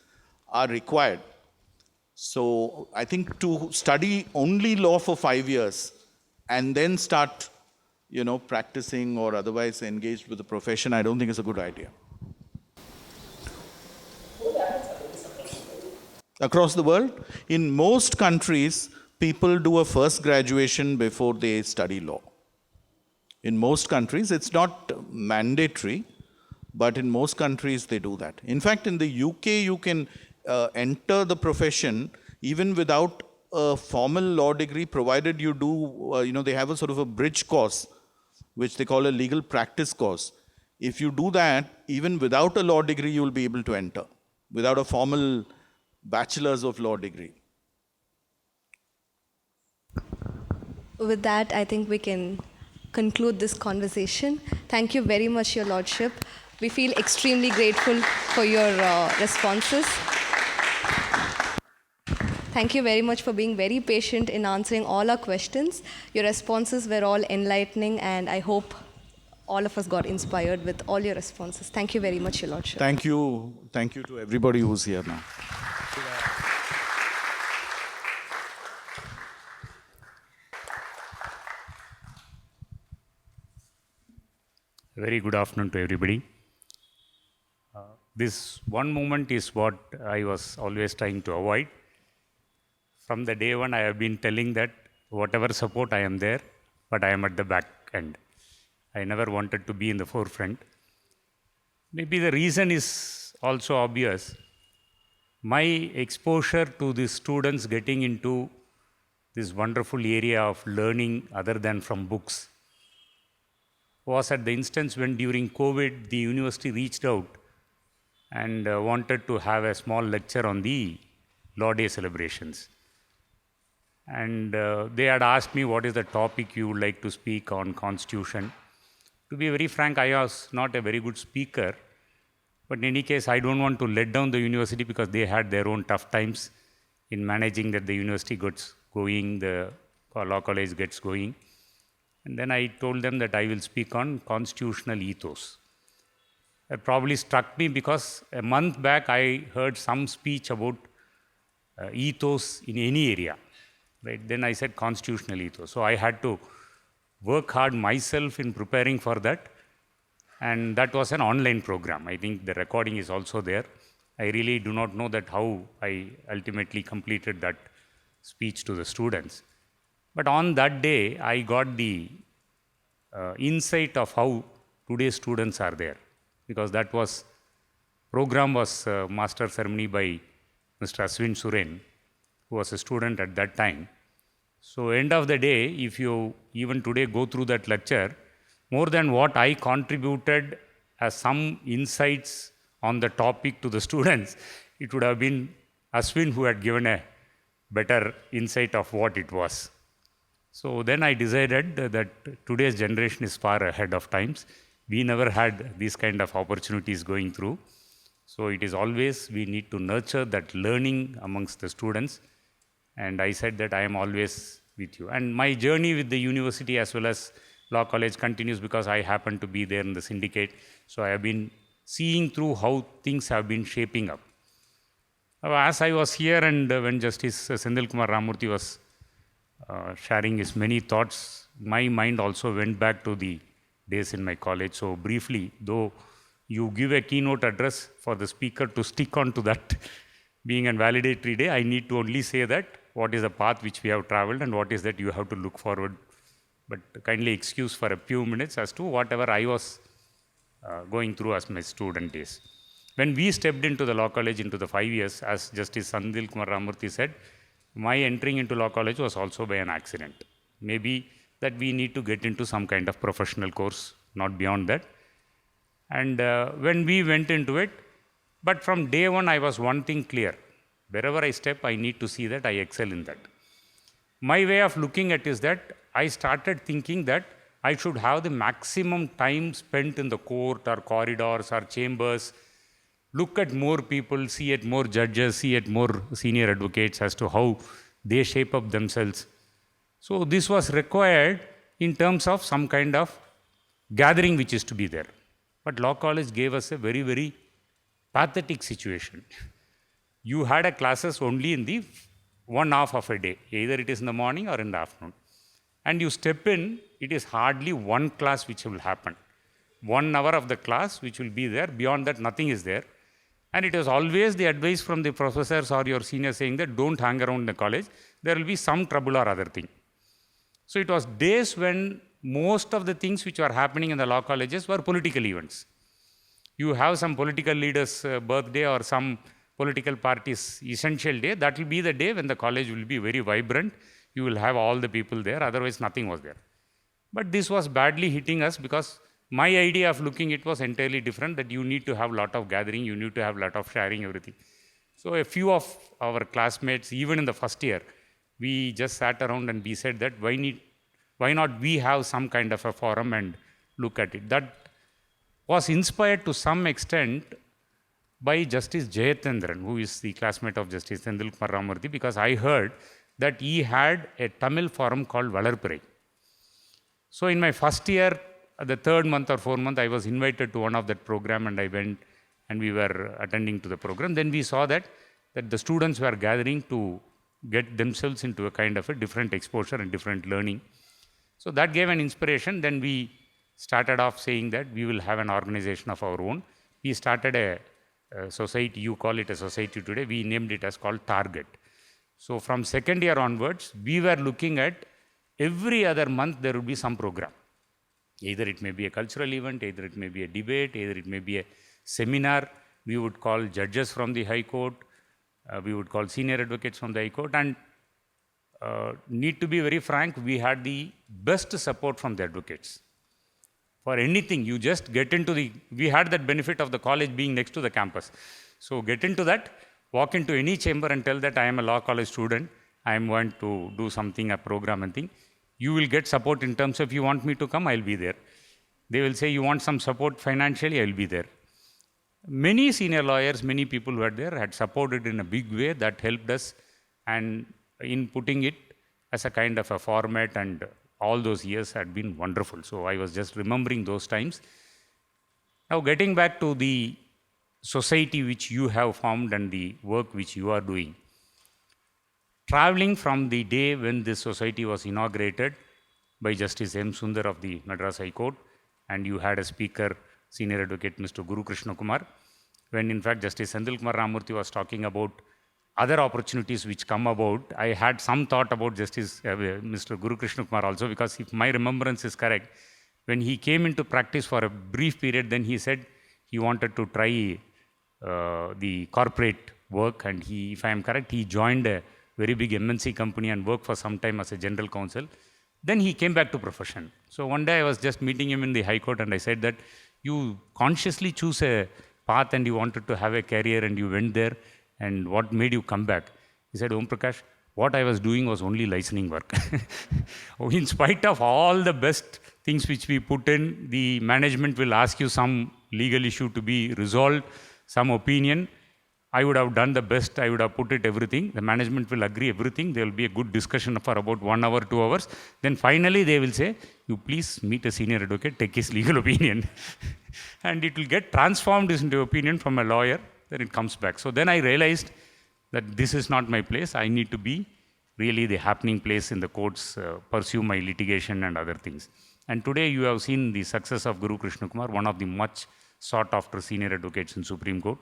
are required. So I think to study only law for 5 years and then start, practicing or otherwise engaged with the profession, I don't think is a good idea. Across the world, in most countries, people do a first graduation before they study law. In most countries, it's not mandatory, but in most countries they do that. In fact, in the UK, you can enter the profession even without a formal law degree, provided you do, they have a sort of a bridge course, which they call a legal practice course. If you do that, even without a law degree, you will be able to enter, without a formal bachelor's of law degree. With that, I think we can conclude this conversation. Thank you very much, Your Lordship. We feel extremely grateful for your responses. Thank you very much for being very patient in answering all our questions. Your responses were all enlightening, and I hope all of us got inspired with all your responses. Thank you very much, Your Lordship. Thank you. Thank you to everybody who's here now. Very good afternoon to everybody. This one moment is what I was always trying to avoid. From the day one, I have been telling that whatever support I am there, but I am at the back end. I never wanted to be in the forefront. Maybe the reason is also obvious. My exposure to the students getting into this wonderful area of learning other than from books was at the instance when during COVID, the university reached out and wanted to have a small lecture on the Law Day celebrations. And they had asked me, what is the topic you would like to speak on Constitution? To be very frank, I was not a very good speaker. But in any case, I don't want to let down the university because they had their own tough times in managing that the university gets going, the law college gets going. And then I told them that I will speak on constitutional ethos. It probably struck me because a month back I heard some speech about ethos in any area. Right? Then I said constitutional ethos. So I had to work hard myself in preparing for that. And that was an online program. I think the recording is also there. I really do not know that how I ultimately completed that speech to the students. But on that day, I got the insight of how today's students are there. Because that program was master ceremony by Mr. Ashwin Suren, who was a student at that time. So end of the day, if you even today go through that lecture, more than what I contributed as some insights on the topic to the students, it would have been Ashwin who had given a better insight of what it was. So then I decided that today's generation is far ahead of times. We never had these kind of opportunities going through. So it is always, we need to nurture that learning amongst the students. And I said that I am always with you. And my journey with the university as well as law college continues because I happen to be there in the syndicate. So I have been seeing through how things have been shaping up. As I was here and when Justice Senthilkumar Ramamoorthy was sharing his many thoughts, my mind also went back to the days in my college. So briefly, though you give a keynote address for the speaker to stick on to that being a valedictory day, I need to only say that what is the path which we have traveled and what is that you have to look forward. But kindly excuse for a few minutes as to whatever I was going through as my student days. When we stepped into the law college into the 5 years, as Justice Senthilkumar Ramamoorthy said, my entering into law college was also by an accident. Maybe that we need to get into some kind of professional course, not beyond that. And when we went into it, but from day one, I was one thing clear. Wherever I step, I need to see that I excel in that. My way of looking at is that I started thinking that I should have the maximum time spent in the court or corridors or chambers, look at more people, see at more judges, see at more senior advocates as to how they shape up themselves. So this was required in terms of some kind of gathering which is to be there. But law college gave us a very, very pathetic situation. You had a classes only in the 1 half of a day, either it is in the morning or in the afternoon. And you step in, it is hardly one class which will happen. 1 hour of the class which will be there, beyond that nothing is there. And it is always the advice from the professors or your seniors saying that don't hang around the college, there will be some trouble or other thing. So it was days when most of the things which were happening in the law colleges were political events. You have some political leader's birthday or some political party's essential day, that will be the day when the college will be very vibrant. You will have all the people there, otherwise nothing was there. But this was badly hitting us because my idea of looking it was entirely different, that you need to have a lot of gathering, you need to have a lot of sharing, everything. So a few of our classmates, even in the first year, we just sat around and we said that why not we have some kind of a forum and look at it. That was inspired to some extent by Justice Jayatendran, who is the classmate of Justice Senthilkumar Ramamoorthy, because I heard that he had a Tamil forum called Valarpurai. So in my first year, the 3rd month or 4th month, I was invited to one of that program and I went and we were attending to the program. Then we saw that the students were gathering to get themselves into a kind of a different exposure and different learning. So that gave an inspiration. Then we started off saying that we will have an organization of our own. We started a society, you call it a society today, we named it as called Target. So from 2nd year onwards, we were looking at every other month there would be some program. Either it may be a cultural event, either it may be a debate, either it may be a seminar. We would call judges from the High Court, we would call senior advocates from the High Court, and need to be very frank, we had the best support from the advocates. For anything, you just get into we had that benefit of the college being next to the campus. So get into that, walk into any chamber and tell that I am a law college student, I am going to do something, a program and thing. You will get support in terms of you want me to come, I will be there. They will say you want some support financially, I will be there. Many senior lawyers, many people who were there had supported in a big way that helped us, and in putting it as a kind of a format and all those years had been wonderful. So I was just remembering those times. Now getting back to the society which you have formed and the work which you are doing. Traveling from the day when this society was inaugurated by Justice M. Sundar of the Madras High Court, and you had a speaker, Senior Advocate Mr. Guru Krishna Kumar, when in fact Justice Senthilkumar Ramamoorthy was talking about other opportunities which come about, I had some thought about Justice Mr. Guru Krishna Kumar also, because if my remembrance is correct, when he came into practice for a brief period, then he said he wanted to try the corporate work, and he, if I am correct, he joined a very big MNC company and worked for some time as a general counsel. Then he came back to profession. So one day I was just meeting him in the High Court, and I said that you consciously choose a path and you wanted to have a career and you went there, and what made you come back? He said, Om Prakash, what I was doing was only licensing work. In spite of all the best things which we put in, the management will ask you some legal issue to be resolved, some opinion. I would have done the best, I would have put it everything. The management will agree everything. There will be a good discussion for about 1 hour, 2 hours. Then finally they will say, you please meet a senior advocate, take his legal opinion. And it will get transformed into opinion from a lawyer, then it comes back. So then I realized that this is not my place. I need to be really the happening place in the courts, pursue my litigation and other things. And today you have seen the success of Guru Krishna Kumar, one of the much sought after senior advocates in Supreme Court.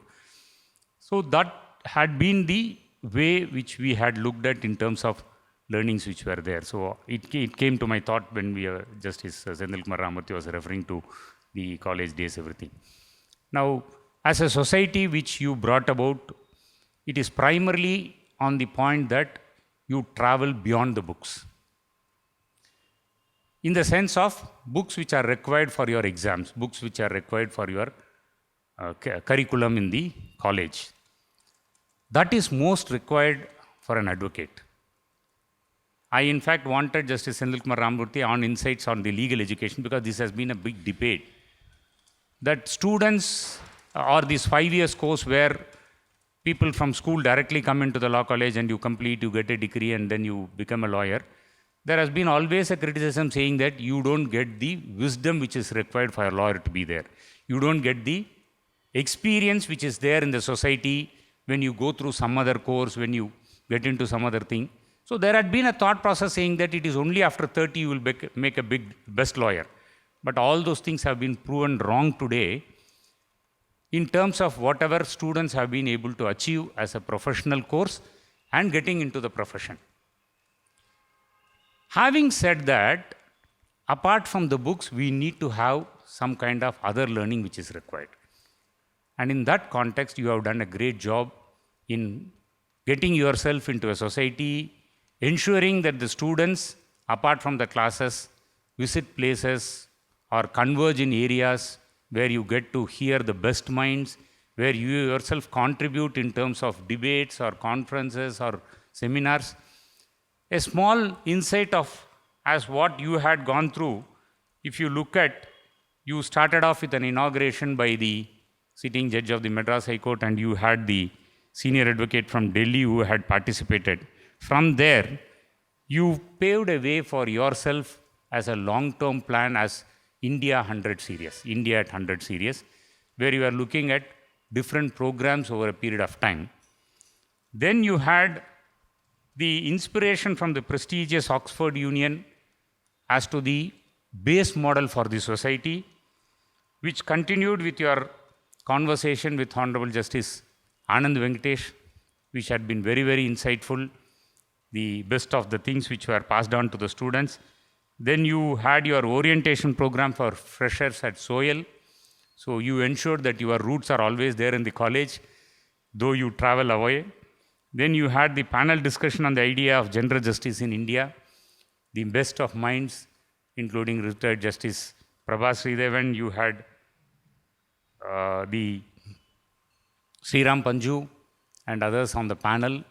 So that had been the way which we had looked at in terms of learnings which were there. So it came to my thought when we Justice Senthilkumar Ramamoorthy was referring to the college days, everything. Now, as a society which you brought about, it is primarily on the point that you travel beyond the books. In the sense of books which are required for your exams, books which are required for your curriculum in the college. That is most required for an advocate. I in fact wanted Justice Senthilkumar Ramamoorthy on insights on the legal education, because this has been a big debate. That students or this 5 years course where people from school directly come into the law college and you complete, you get a degree and then you become a lawyer. There has been always a criticism saying that you don't get the wisdom which is required for a lawyer to be there. You don't get the experience which is there in the society when you go through some other course, when you get into some other thing. So there had been a thought process saying that it is only after 30 you will make a best lawyer. But all those things have been proven wrong today in terms of whatever students have been able to achieve as a professional course and getting into the profession. Having said that, apart from the books, we need to have some kind of other learning which is required. And in that context, you have done a great job in getting yourself into a society, ensuring that the students, apart from the classes, visit places or converge in areas where you get to hear the best minds, where you yourself contribute in terms of debates or conferences or seminars. A small insight of as what you had gone through, if you look at, you started off with an inauguration by the sitting judge of the Madras High Court, and you had the senior advocate from Delhi who had participated. From there, you paved a way for yourself as a long-term plan as India 100 series, India at 100 series, where you are looking at different programs over a period of time. Then you had the inspiration from the prestigious Oxford Union as to the base model for the society, which continued with your conversation with Honorable Justice Anand Venkatesh, which had been very, very insightful, the best of the things which were passed on to the students. Then you had your orientation program for freshers at SOIL. So you ensured that your roots are always there in the college, though you travel away. Then you had the panel discussion on the idea of general justice in India, the best of minds, including retired Justice Prabhas Sridevan. You had the Sriram Panju and others on the panel.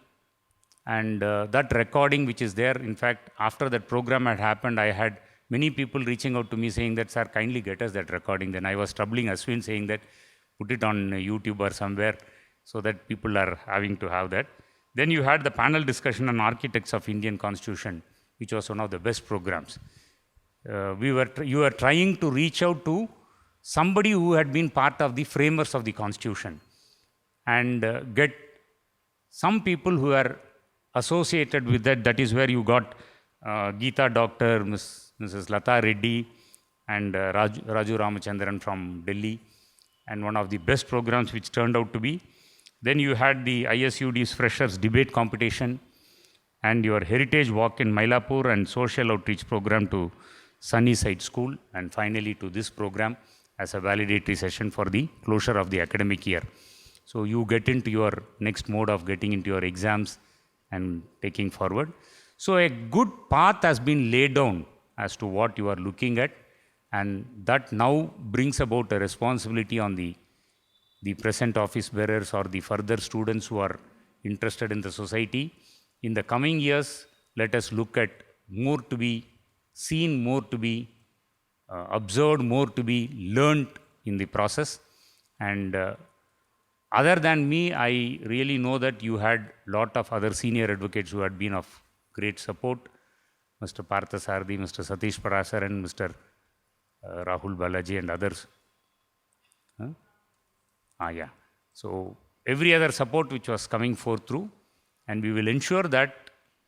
And that recording which is there, in fact, after that program had happened, I had many people reaching out to me saying that, sir, kindly get us that recording. Then I was troubling Ashwin saying that, put it on YouTube or somewhere so that people are having to have that. Then you had the panel discussion on architects of Indian Constitution, which was one of the best programs. you were trying to reach out to somebody who had been part of the framers of the Constitution and get some people who are associated with that. That is where you got Geeta Doctor, Mrs. Lata Reddy, and Raju Ramachandran from Delhi, and one of the best programs which turned out to be. Then you had the ISUD's Freshers Debate Competition, and your Heritage Walk in Mylapore and Social Outreach Program to Sunnyside School, and finally to this program as a valedictory session for the closure of the academic year. So you get into your next mode of getting into your exams and taking forward. So a good path has been laid down as to what you are looking at, and that now brings about a responsibility on the present office bearers or the further students who are interested in the society. In the coming years, let us look at more to be seen, more to be observed, more to be learned in the process. And other than me, I really know that you had a lot of other senior advocates who had been of great support. Mr. Partha Sarthi, Mr. Satish Parasaran, Mr. Rahul Balaji and others. Yeah. So every other support which was coming forth through, and we will ensure that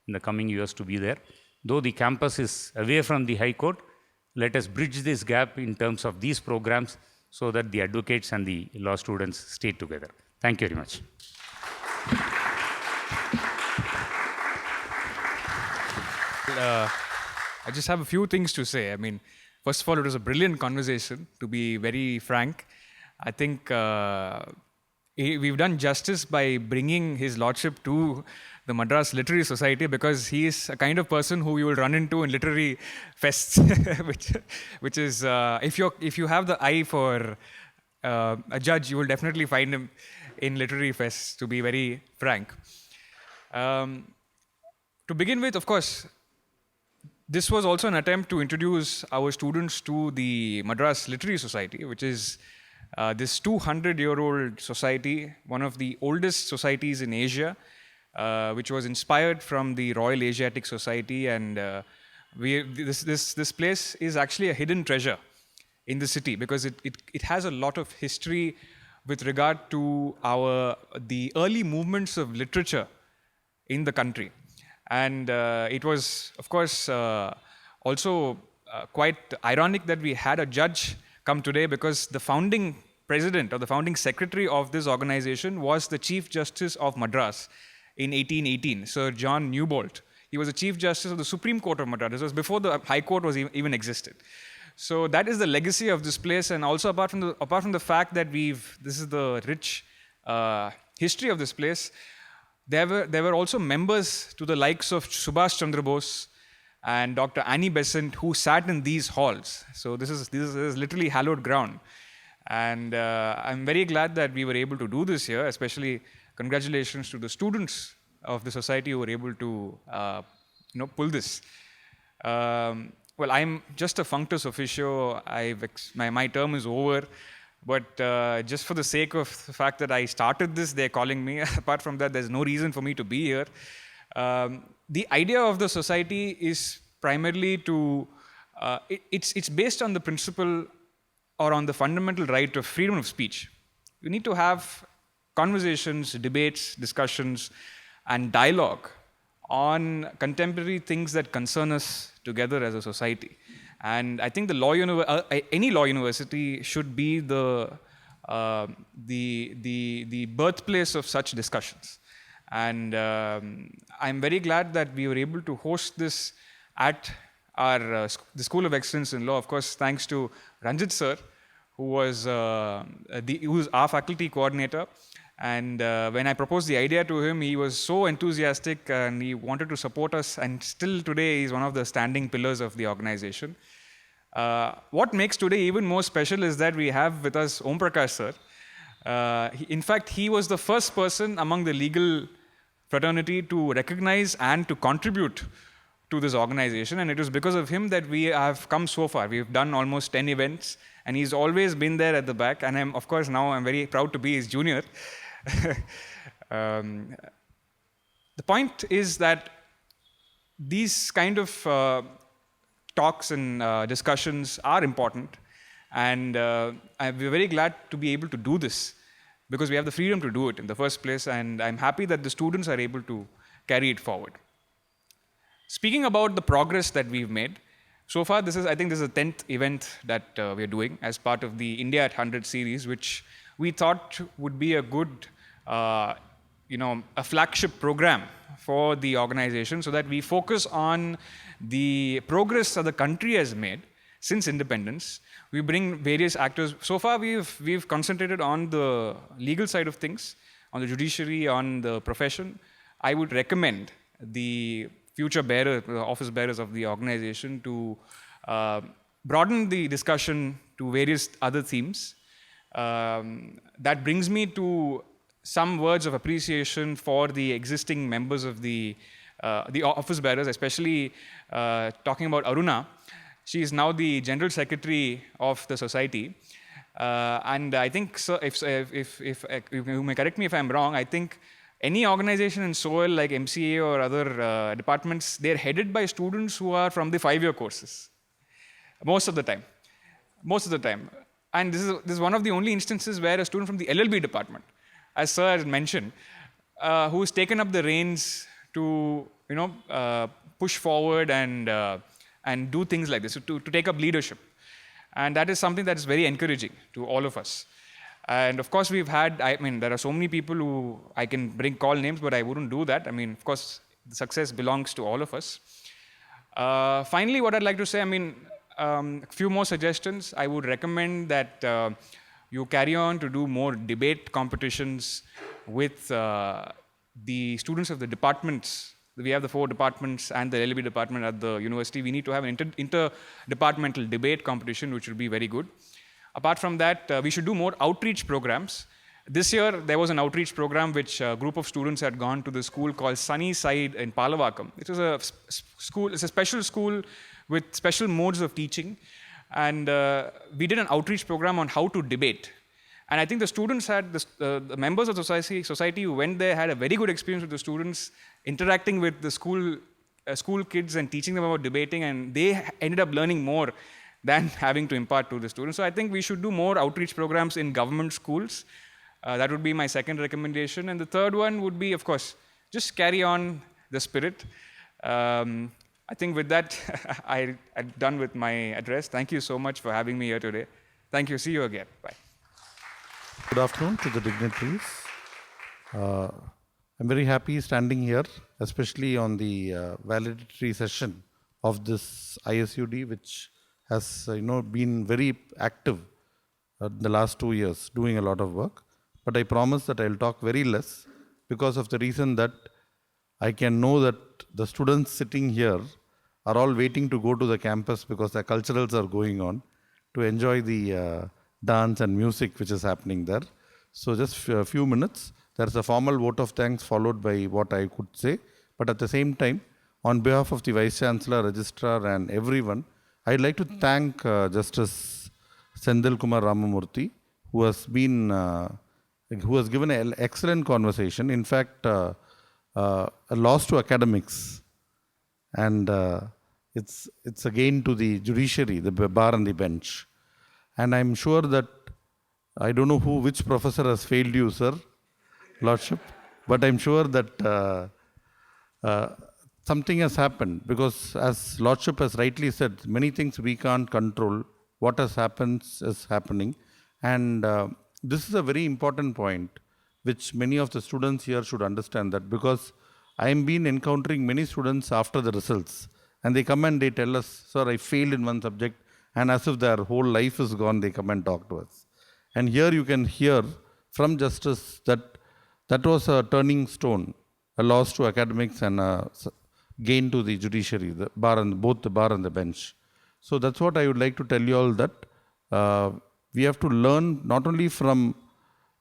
in the coming years to be there. Though the campus is away from the High Court, let us bridge this gap in terms of these programs so that the advocates and the law students stay together. Thank you very much. I just have a few things to say. I mean, first of all, it was a brilliant conversation, to be very frank. I think we've done justice by bringing his lordship to the Madras Literary Society, because he is a kind of person who you will run into in literary fests, which is, if you have the eye for a judge, you will definitely find him in literary fests, to be very frank. To begin with, of course, this was also an attempt to introduce our students to the Madras Literary Society, which is this 200-year-old society, one of the oldest societies in Asia, which was inspired from the Royal Asiatic Society, and this place is actually a hidden treasure in the city, because it has a lot of history with regard to the early movements of literature in the country. And it was, of course, also quite ironic that we had a judge come today, because the founding president or the founding secretary of this organization was the Chief Justice of Madras in 1818, Sir John Newbolt. He was the Chief Justice of the Supreme Court of Madras. This was before the High Court was even existed. So that is the legacy of this place, and also apart from the fact that this is the rich history of this place, there were also members to the likes of Subhash Chandra Bose and Dr. Annie Besant who sat in these halls. So this is literally hallowed ground. And I'm very glad that we were able to do this here, especially congratulations to the students of the society who were able to pull this. Well, I'm just a functus officio. My term is over. But just for the sake of the fact that I started this, they're calling me. Apart from that, there's no reason for me to be here. The idea of the society is primarily it's based on the principle or on the fundamental right of freedom of speech. You need to have conversations, debates, discussions, and dialogue on contemporary things that concern us together as a society. And I think any law university should be the birthplace of such discussions. And I'm very glad that we were able to host this at the School of Excellence in Law. Of course, thanks to Ranjit sir, who was our faculty coordinator. And when I proposed the idea to him, he was so enthusiastic and he wanted to support us. And still today, he's one of the standing pillars of the organization. What makes today even more special is that we have with us Om Prakash sir. In fact, he was the first person among the legal fraternity to recognize and to contribute to this organization. And it was because of him that we have come so far. We've done almost 10 events, and he's always been there at the back. And I'm very proud to be his junior. The point is that these kind of talks and discussions are important. And we're very glad to be able to do this because we have the freedom to do it in the first place. And I'm happy that the students are able to carry it forward. Speaking about the progress that we've made, so far I think this is the 10th event that we're doing as part of the India at 100 series, which we thought would be a good, a flagship program for the organization so that we focus on the progress that the country has made since independence. We bring various actors. So far we've concentrated on the legal side of things, on the judiciary, on the profession. I would recommend the future office bearers of the organization to broaden the discussion to various other themes. That brings me to some words of appreciation for the existing members of the office bearers, especially talking about Aruna. She is now the General Secretary of the society. And I think, so if you may correct me if I'm wrong, I think any organization in SOIL like MCA or other departments, they're headed by students who are from the 5-year courses. Most of the time. And this is one of the only instances where a student from the LLB department, as Sir has mentioned, who's taken up the reins to push forward and do things like this, to take up leadership. And that is something that is very encouraging to all of us. And of course, there are so many people who I can call names, but I wouldn't do that. Of course, the success belongs to all of us. Finally, what I'd like to say, a few more suggestions. I would recommend that you carry on to do more debate competitions with the students of the departments. We have the 4 departments and the LLB department at the university. We need to have an interdepartmental debate competition, which will be very good. Apart from that, we should do more outreach programs. This year, there was an outreach program which a group of students had gone to the school called Sunny Side in Palavakkam. It was a school, it's a special school with special modes of teaching. And we did an outreach program on how to debate. And I think the students had, the members of the society who went there had a very good experience with the students, interacting with the school kids and teaching them about debating, and they ended up learning more than having to impart to the students. So I think we should do more outreach programs in government schools. That would be my second recommendation. And the third one would be, of course, just carry on the spirit. I think with that, I'm done with my address. Thank you so much for having me here today. Thank you. See you again. Bye. Good afternoon to the dignitaries. I'm very happy standing here, especially on the valedictory session of this ISUD, which has been very active the last 2 years, doing a lot of work. But I promise that I'll talk very less because of the reason that I can know that the students sitting here are all waiting to go to the campus because the culturals are going on to enjoy the dance and music which is happening there. So just a few minutes, there's a formal vote of thanks followed by what I could say. But at the same time, on behalf of the Vice Chancellor, Registrar and everyone, I'd like to thank Justice Senthilkumar Ramamoorthy, who has given an excellent conversation. In fact, a loss to academics, and it's a gain to the judiciary, the bar and the bench. And I'm sure that I don't know which professor has failed you, sir, Lordship, but I'm sure that something has happened, because as Lordship has rightly said, many things we can't control. What has happened is happening. And this is a very important point, which many of the students here should understand, that because I have been encountering many students after the results, and they come and they tell us, sir, I failed in one subject, and as if their whole life is gone, they come and talk to us. And here you can hear from Justice that that was a turning stone, a loss to academics and a gain to the judiciary, the bar and both the bar and the bench. So that's what I would like to tell you all, that we have to learn not only from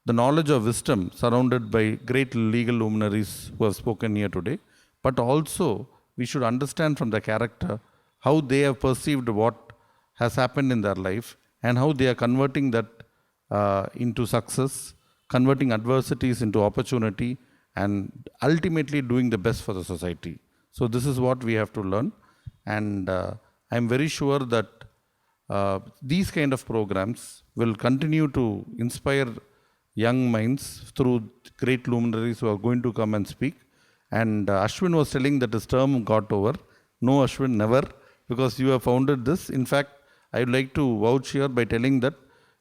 the knowledge of wisdom surrounded by great legal luminaries who have spoken here today, but also we should understand from the character how they have perceived what has happened in their life and how they are converting that into success, converting adversities into opportunity, and ultimately doing the best for the society. So this is what we have to learn. And I'm very sure that these kind of programs will continue to inspire young minds through great luminaries who are going to come and speak. And Ashwin was telling that his term got over. No, Ashwin, never, because you have founded this. In fact, I would like to vouch here by telling that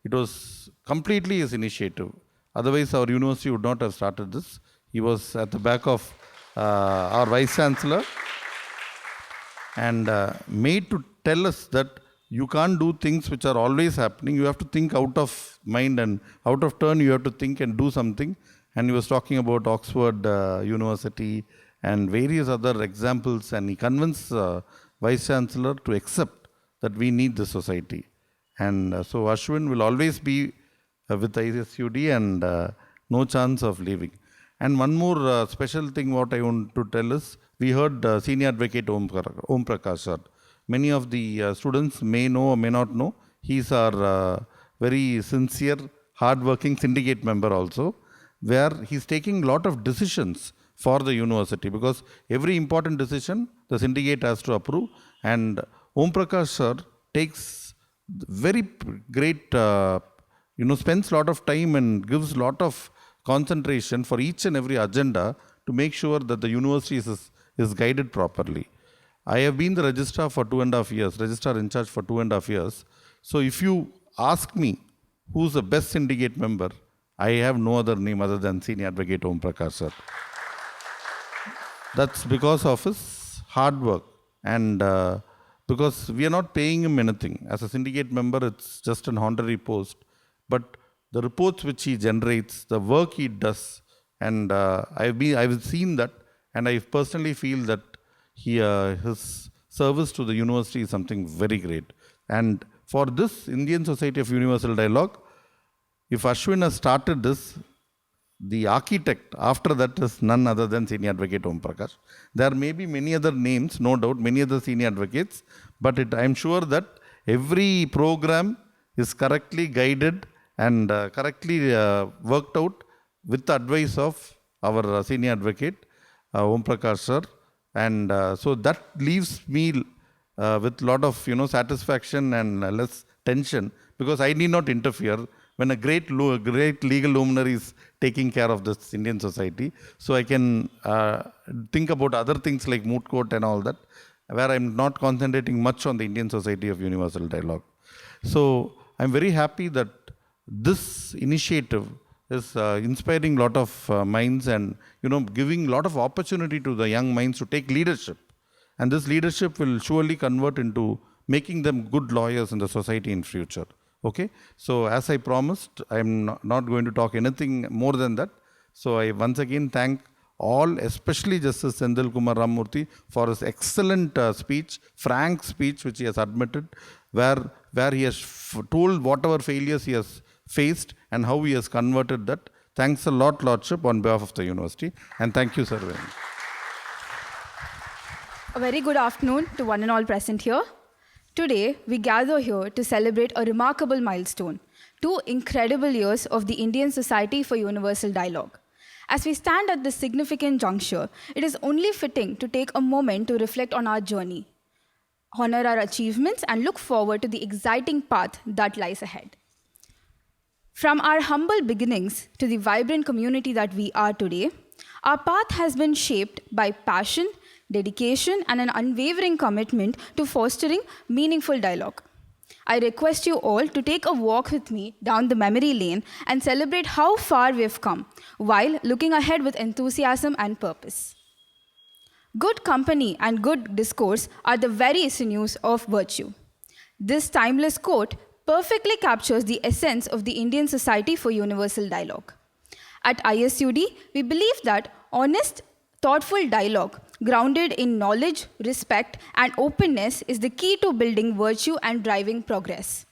it was completely his initiative. Otherwise, our university would not have started this. He was at the back of our Vice Chancellor and made to tell us that you can't do things which are always happening. You have to think out of mind and out of turn. You have to think and do something. And he was talking about Oxford University and various other examples. And he convinced Vice Chancellor to accept that we need the society. And so Ashwin will always be with ISUD and no chance of leaving. And one more special thing what I want to tell is, we heard Senior Advocate Om Prakash sir. Many of the students may know or may not know, he's our very sincere, hard-working syndicate member also, where he's taking a lot of decisions for the university, because every important decision the syndicate has to approve. And Om Prakash sir takes very great, spends a lot of time and gives a lot of concentration for each and every agenda to make sure that the university is guided properly. I have been the registrar for 2.5 years, registrar in charge for 2.5 years. So if you ask me who's the best syndicate member, I have no other name other than Senior Advocate Om Prakash sir. That's because of his hard work, and because we are not paying him anything. As a syndicate member, it's just an honorary post. But the reports which he generates, the work he does, and I've seen that, and I personally feel that his service to the university is something very great. And for this Indian Society of Universal Dialogue, if Ashwin has started this, the architect after that is none other than Senior Advocate Om Prakash. There may be many other names, no doubt, many other senior advocates, but I'm sure that every program is correctly guided and correctly worked out with the advice of our senior advocate, Om Prakash sir. And so that leaves me with a lot of satisfaction and less tension, because I need not interfere when a great legal luminary is taking care of this Indian society. So I can think about other things like moot court and all that, where I'm not concentrating much on the Indian Society of Universal Dialogue. So I'm very happy that this initiative is inspiring a lot of minds and giving a lot of opportunity to the young minds to take leadership. And this leadership will surely convert into making them good lawyers in the society in future. Okay, so as I promised, I'm not going to talk anything more than that. So I once again thank all, especially Justice Senthilkumar Ramamoorthy, for his excellent speech, frank speech which he has admitted, where he has told whatever failures he has faced and how he has converted that. Thanks a lot, Lordship, on behalf of the university, and thank you, sir, very much. A very good afternoon to one and all present here. Today, we gather here to celebrate a remarkable milestone, 2 incredible years of the Indian Society for Universal Dialogue. As we stand at this significant juncture, it is only fitting to take a moment to reflect on our journey, honor our achievements, and look forward to the exciting path that lies ahead. From our humble beginnings to the vibrant community that we are today, our path has been shaped by passion, dedication, and an unwavering commitment to fostering meaningful dialogue. I request you all to take a walk with me down the memory lane and celebrate how far we've come, while looking ahead with enthusiasm and purpose. Good company and good discourse are the very sinews of virtue. This timeless quote perfectly captures the essence of the Indian Society for Universal Dialogue. At ISUD, we believe that honest, thoughtful dialogue grounded in knowledge, respect, and openness is the key to building virtue and driving progress.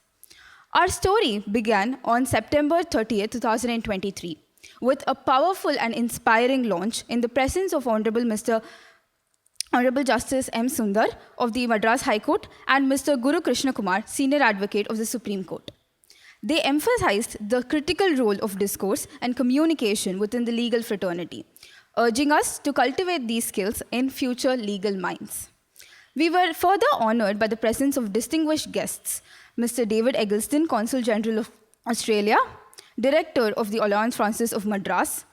Our story began on September 30th, 2023, with a powerful and inspiring launch in the presence of Hon'ble Mr. Honorable Justice M. Sundar of the Madras High Court and Mr. Guru Krishna Kumar, Senior Advocate of the Supreme Court. They emphasized the critical role of discourse and communication within the legal fraternity, urging us to cultivate these skills in future legal minds. We were further honored by the presence of distinguished guests, Mr. David Eggleston, Consul General of Australia, Director of the Alliance Francaise of Madras,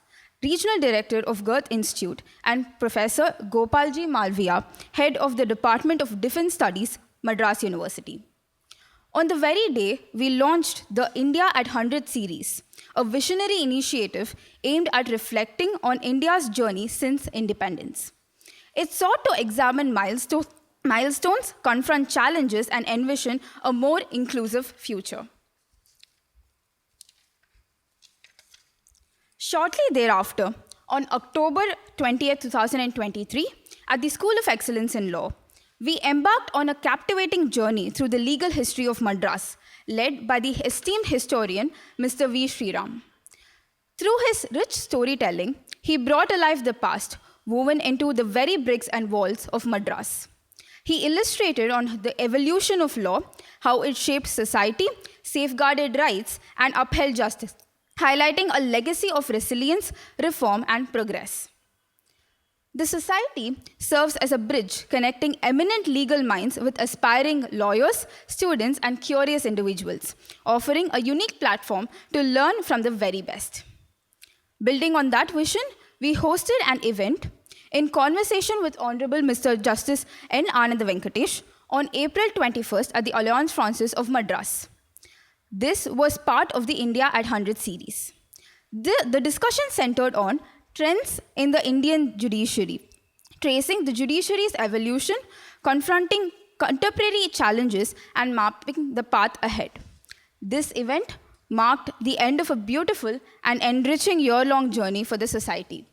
Regional Director of Goethe Institute, and Professor Gopalji Malviya, Head of the Department of Defense Studies, Madras University. On the very day, we launched the India at 100 series, a visionary initiative aimed at reflecting on India's journey since independence. It sought to examine milestones, confront challenges, and envision a more inclusive future. Shortly thereafter, on October 20th, 2023, at the School of Excellence in Law, we embarked on a captivating journey through the legal history of Madras, led by the esteemed historian, Mr. V. Sriram. Through his rich storytelling, he brought alive the past, woven into the very bricks and walls of Madras. He illustrated on the evolution of law, how it shaped society, safeguarded rights, and upheld justice, highlighting a legacy of resilience, reform, and progress. The society serves as a bridge connecting eminent legal minds with aspiring lawyers, students, and curious individuals, offering a unique platform to learn from the very best. Building on that vision, we hosted an event in conversation with Hon'ble Mr. Justice N. Anand Venkatesh on April 21st at the Alliance Francaise of Madras. This was part of the India at 100 series. The discussion centered on trends in the Indian judiciary, tracing the judiciary's evolution, confronting contemporary challenges, and mapping the path ahead. This event marked the end of a beautiful and enriching year-long journey for the society.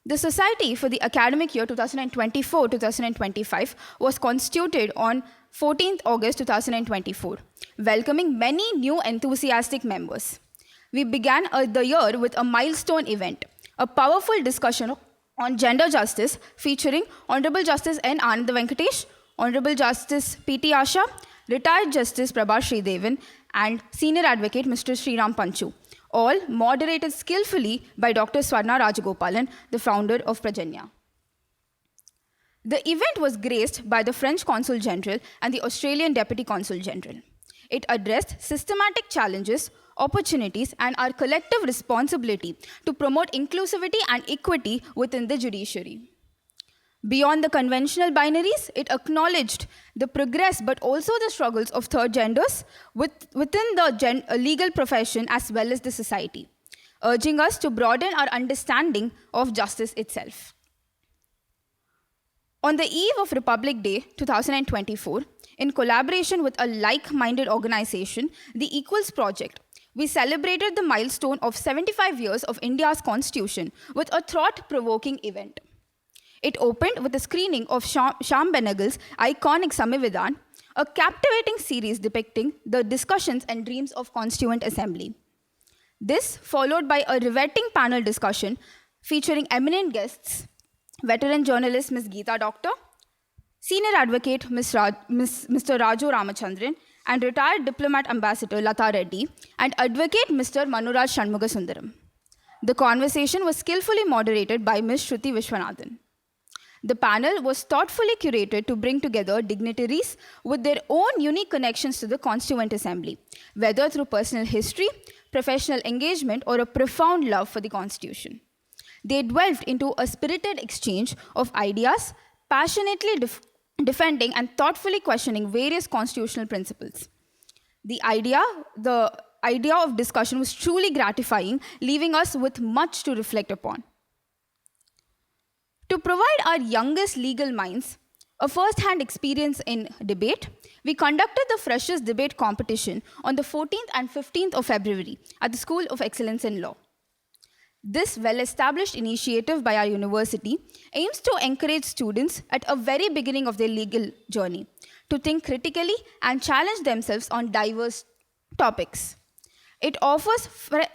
The Society for the academic year 2024-2025 was constituted on 14th August 2024, welcoming many new enthusiastic members. We began the year with a milestone event, a powerful discussion on gender justice featuring Honorable Justice N. Anand Venkatesh, Honorable Justice P.T. Asha, Retired Justice Prabha Sridevan, and Senior Advocate Mr. Sriram Panchu, all moderated skillfully by Dr. Swarna Rajagopalan, the founder of Prajanya. The event was graced by the French Consul General and the Australian Deputy Consul General. It addressed systematic challenges, opportunities, and our collective responsibility to promote inclusivity and equity within the judiciary. Beyond the conventional binaries, it acknowledged the progress but also the struggles of third genders within the legal profession as well as the society, urging us to broaden our understanding of justice itself. On the eve of Republic Day 2024, in collaboration with a like-minded organization, the Equals Project, we celebrated the milestone of 75 years of India's Constitution with a thought-provoking event. It opened with a screening of Shyam Benegal's iconic Samvidan, a captivating series depicting the discussions and dreams of Constituent Assembly. This followed by a riveting panel discussion featuring eminent guests, veteran journalist Ms. Geeta Doctor, senior advocate Mr. Raju Ramachandran, and retired diplomat ambassador Lata Reddy, and advocate Mr. Manuraj Shanmugasundaram. The conversation was skillfully moderated by Ms. Shruti Vishwanathan. The panel was thoughtfully curated to bring together dignitaries with their own unique connections to the Constituent Assembly, whether through personal history, professional engagement, or a profound love for the Constitution. They delved into a spirited exchange of ideas, passionately defending and thoughtfully questioning various constitutional principles. The idea of discussion was truly gratifying, leaving us with much to reflect upon. To provide our youngest legal minds a first-hand experience in debate, we conducted the Freshers Debate Competition on the 14th and 15th of February at the School of Excellence in Law. This well-established initiative by our university aims to encourage students at a very beginning of their legal journey to think critically and challenge themselves on diverse topics. It offers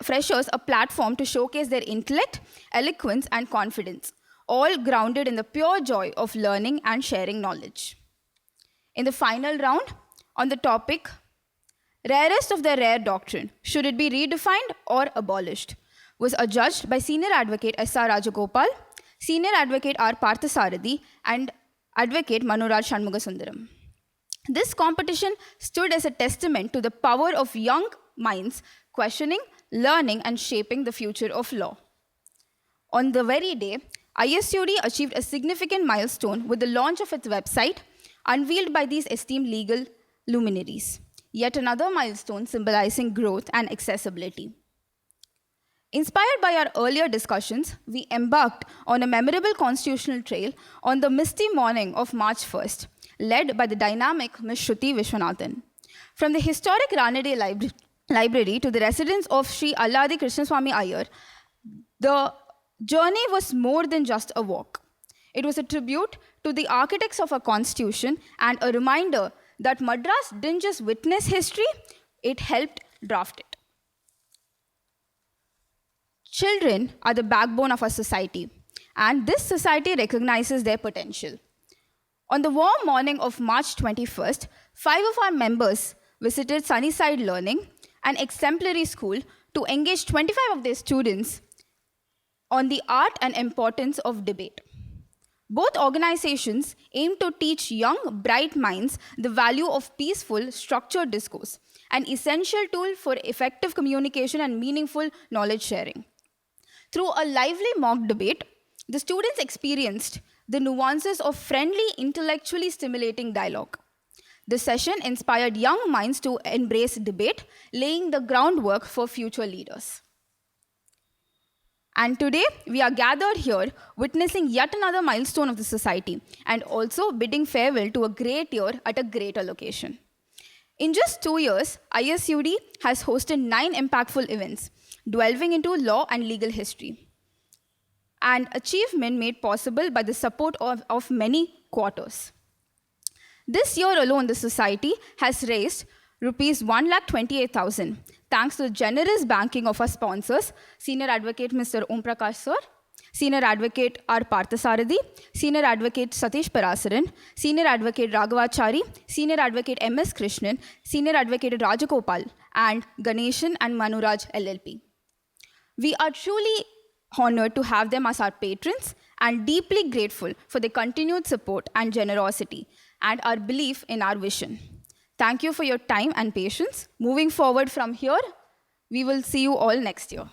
freshers a platform to showcase their intellect, eloquence, and confidence, all grounded in the pure joy of learning and sharing knowledge. In the final round, on the topic, rarest of the rare doctrine, should it be redefined or abolished, was adjudged by Senior Advocate S.R. Rajagopal, Senior Advocate R. Parthasarathi, and Advocate Manuraj Shanmugasundaram. This competition stood as a testament to the power of young minds questioning, learning, and shaping the future of law. On the very day, ISUD achieved a significant milestone with the launch of its website, unveiled by these esteemed legal luminaries. Yet another milestone symbolizing growth and accessibility. Inspired by our earlier discussions, we embarked on a memorable constitutional trail on the misty morning of March 1st, led by the dynamic Ms. Shruti Vishwanathan. From the historic Ranade Library to the residence of Sri Alladi Krishnaswamy Iyer, the journey was more than just a walk. It was a tribute to the architects of our constitution and a reminder that Madras didn't just witness history, it helped draft it. Children are the backbone of our society, and this society recognizes their potential. On the warm morning of March 21st, 5 of our members visited Sunnyside Learning, an exemplary school, to engage 25 of their students on the art and importance of debate. Both organizations aim to teach young, bright minds the value of peaceful, structured discourse, an essential tool for effective communication and meaningful knowledge sharing. Through a lively mock debate, the students experienced the nuances of friendly, intellectually stimulating dialogue. The session inspired young minds to embrace debate, laying the groundwork for future leaders. And today, we are gathered here witnessing yet another milestone of the society and also bidding farewell to a great year at a greater location. In just 2 years, ISUD has hosted 9 impactful events, delving into law and legal history, an achievement made possible by the support of many quarters. This year alone, the society has raised Rs 1,28,000, thanks to the generous banking of our sponsors, Senior Advocate Mr. Prakash Sir, Senior Advocate R. Parthasarathi, Senior Advocate Satish Parasaran, Senior Advocate Raghavachari, Senior Advocate M.S. Krishnan, Senior Advocate Rajagopal, and Ganeshan and Manuraj LLP. We are truly honored to have them as our patrons and deeply grateful for their continued support and generosity and our belief in our vision. Thank you for your time and patience. Moving forward from here, we will see you all next year.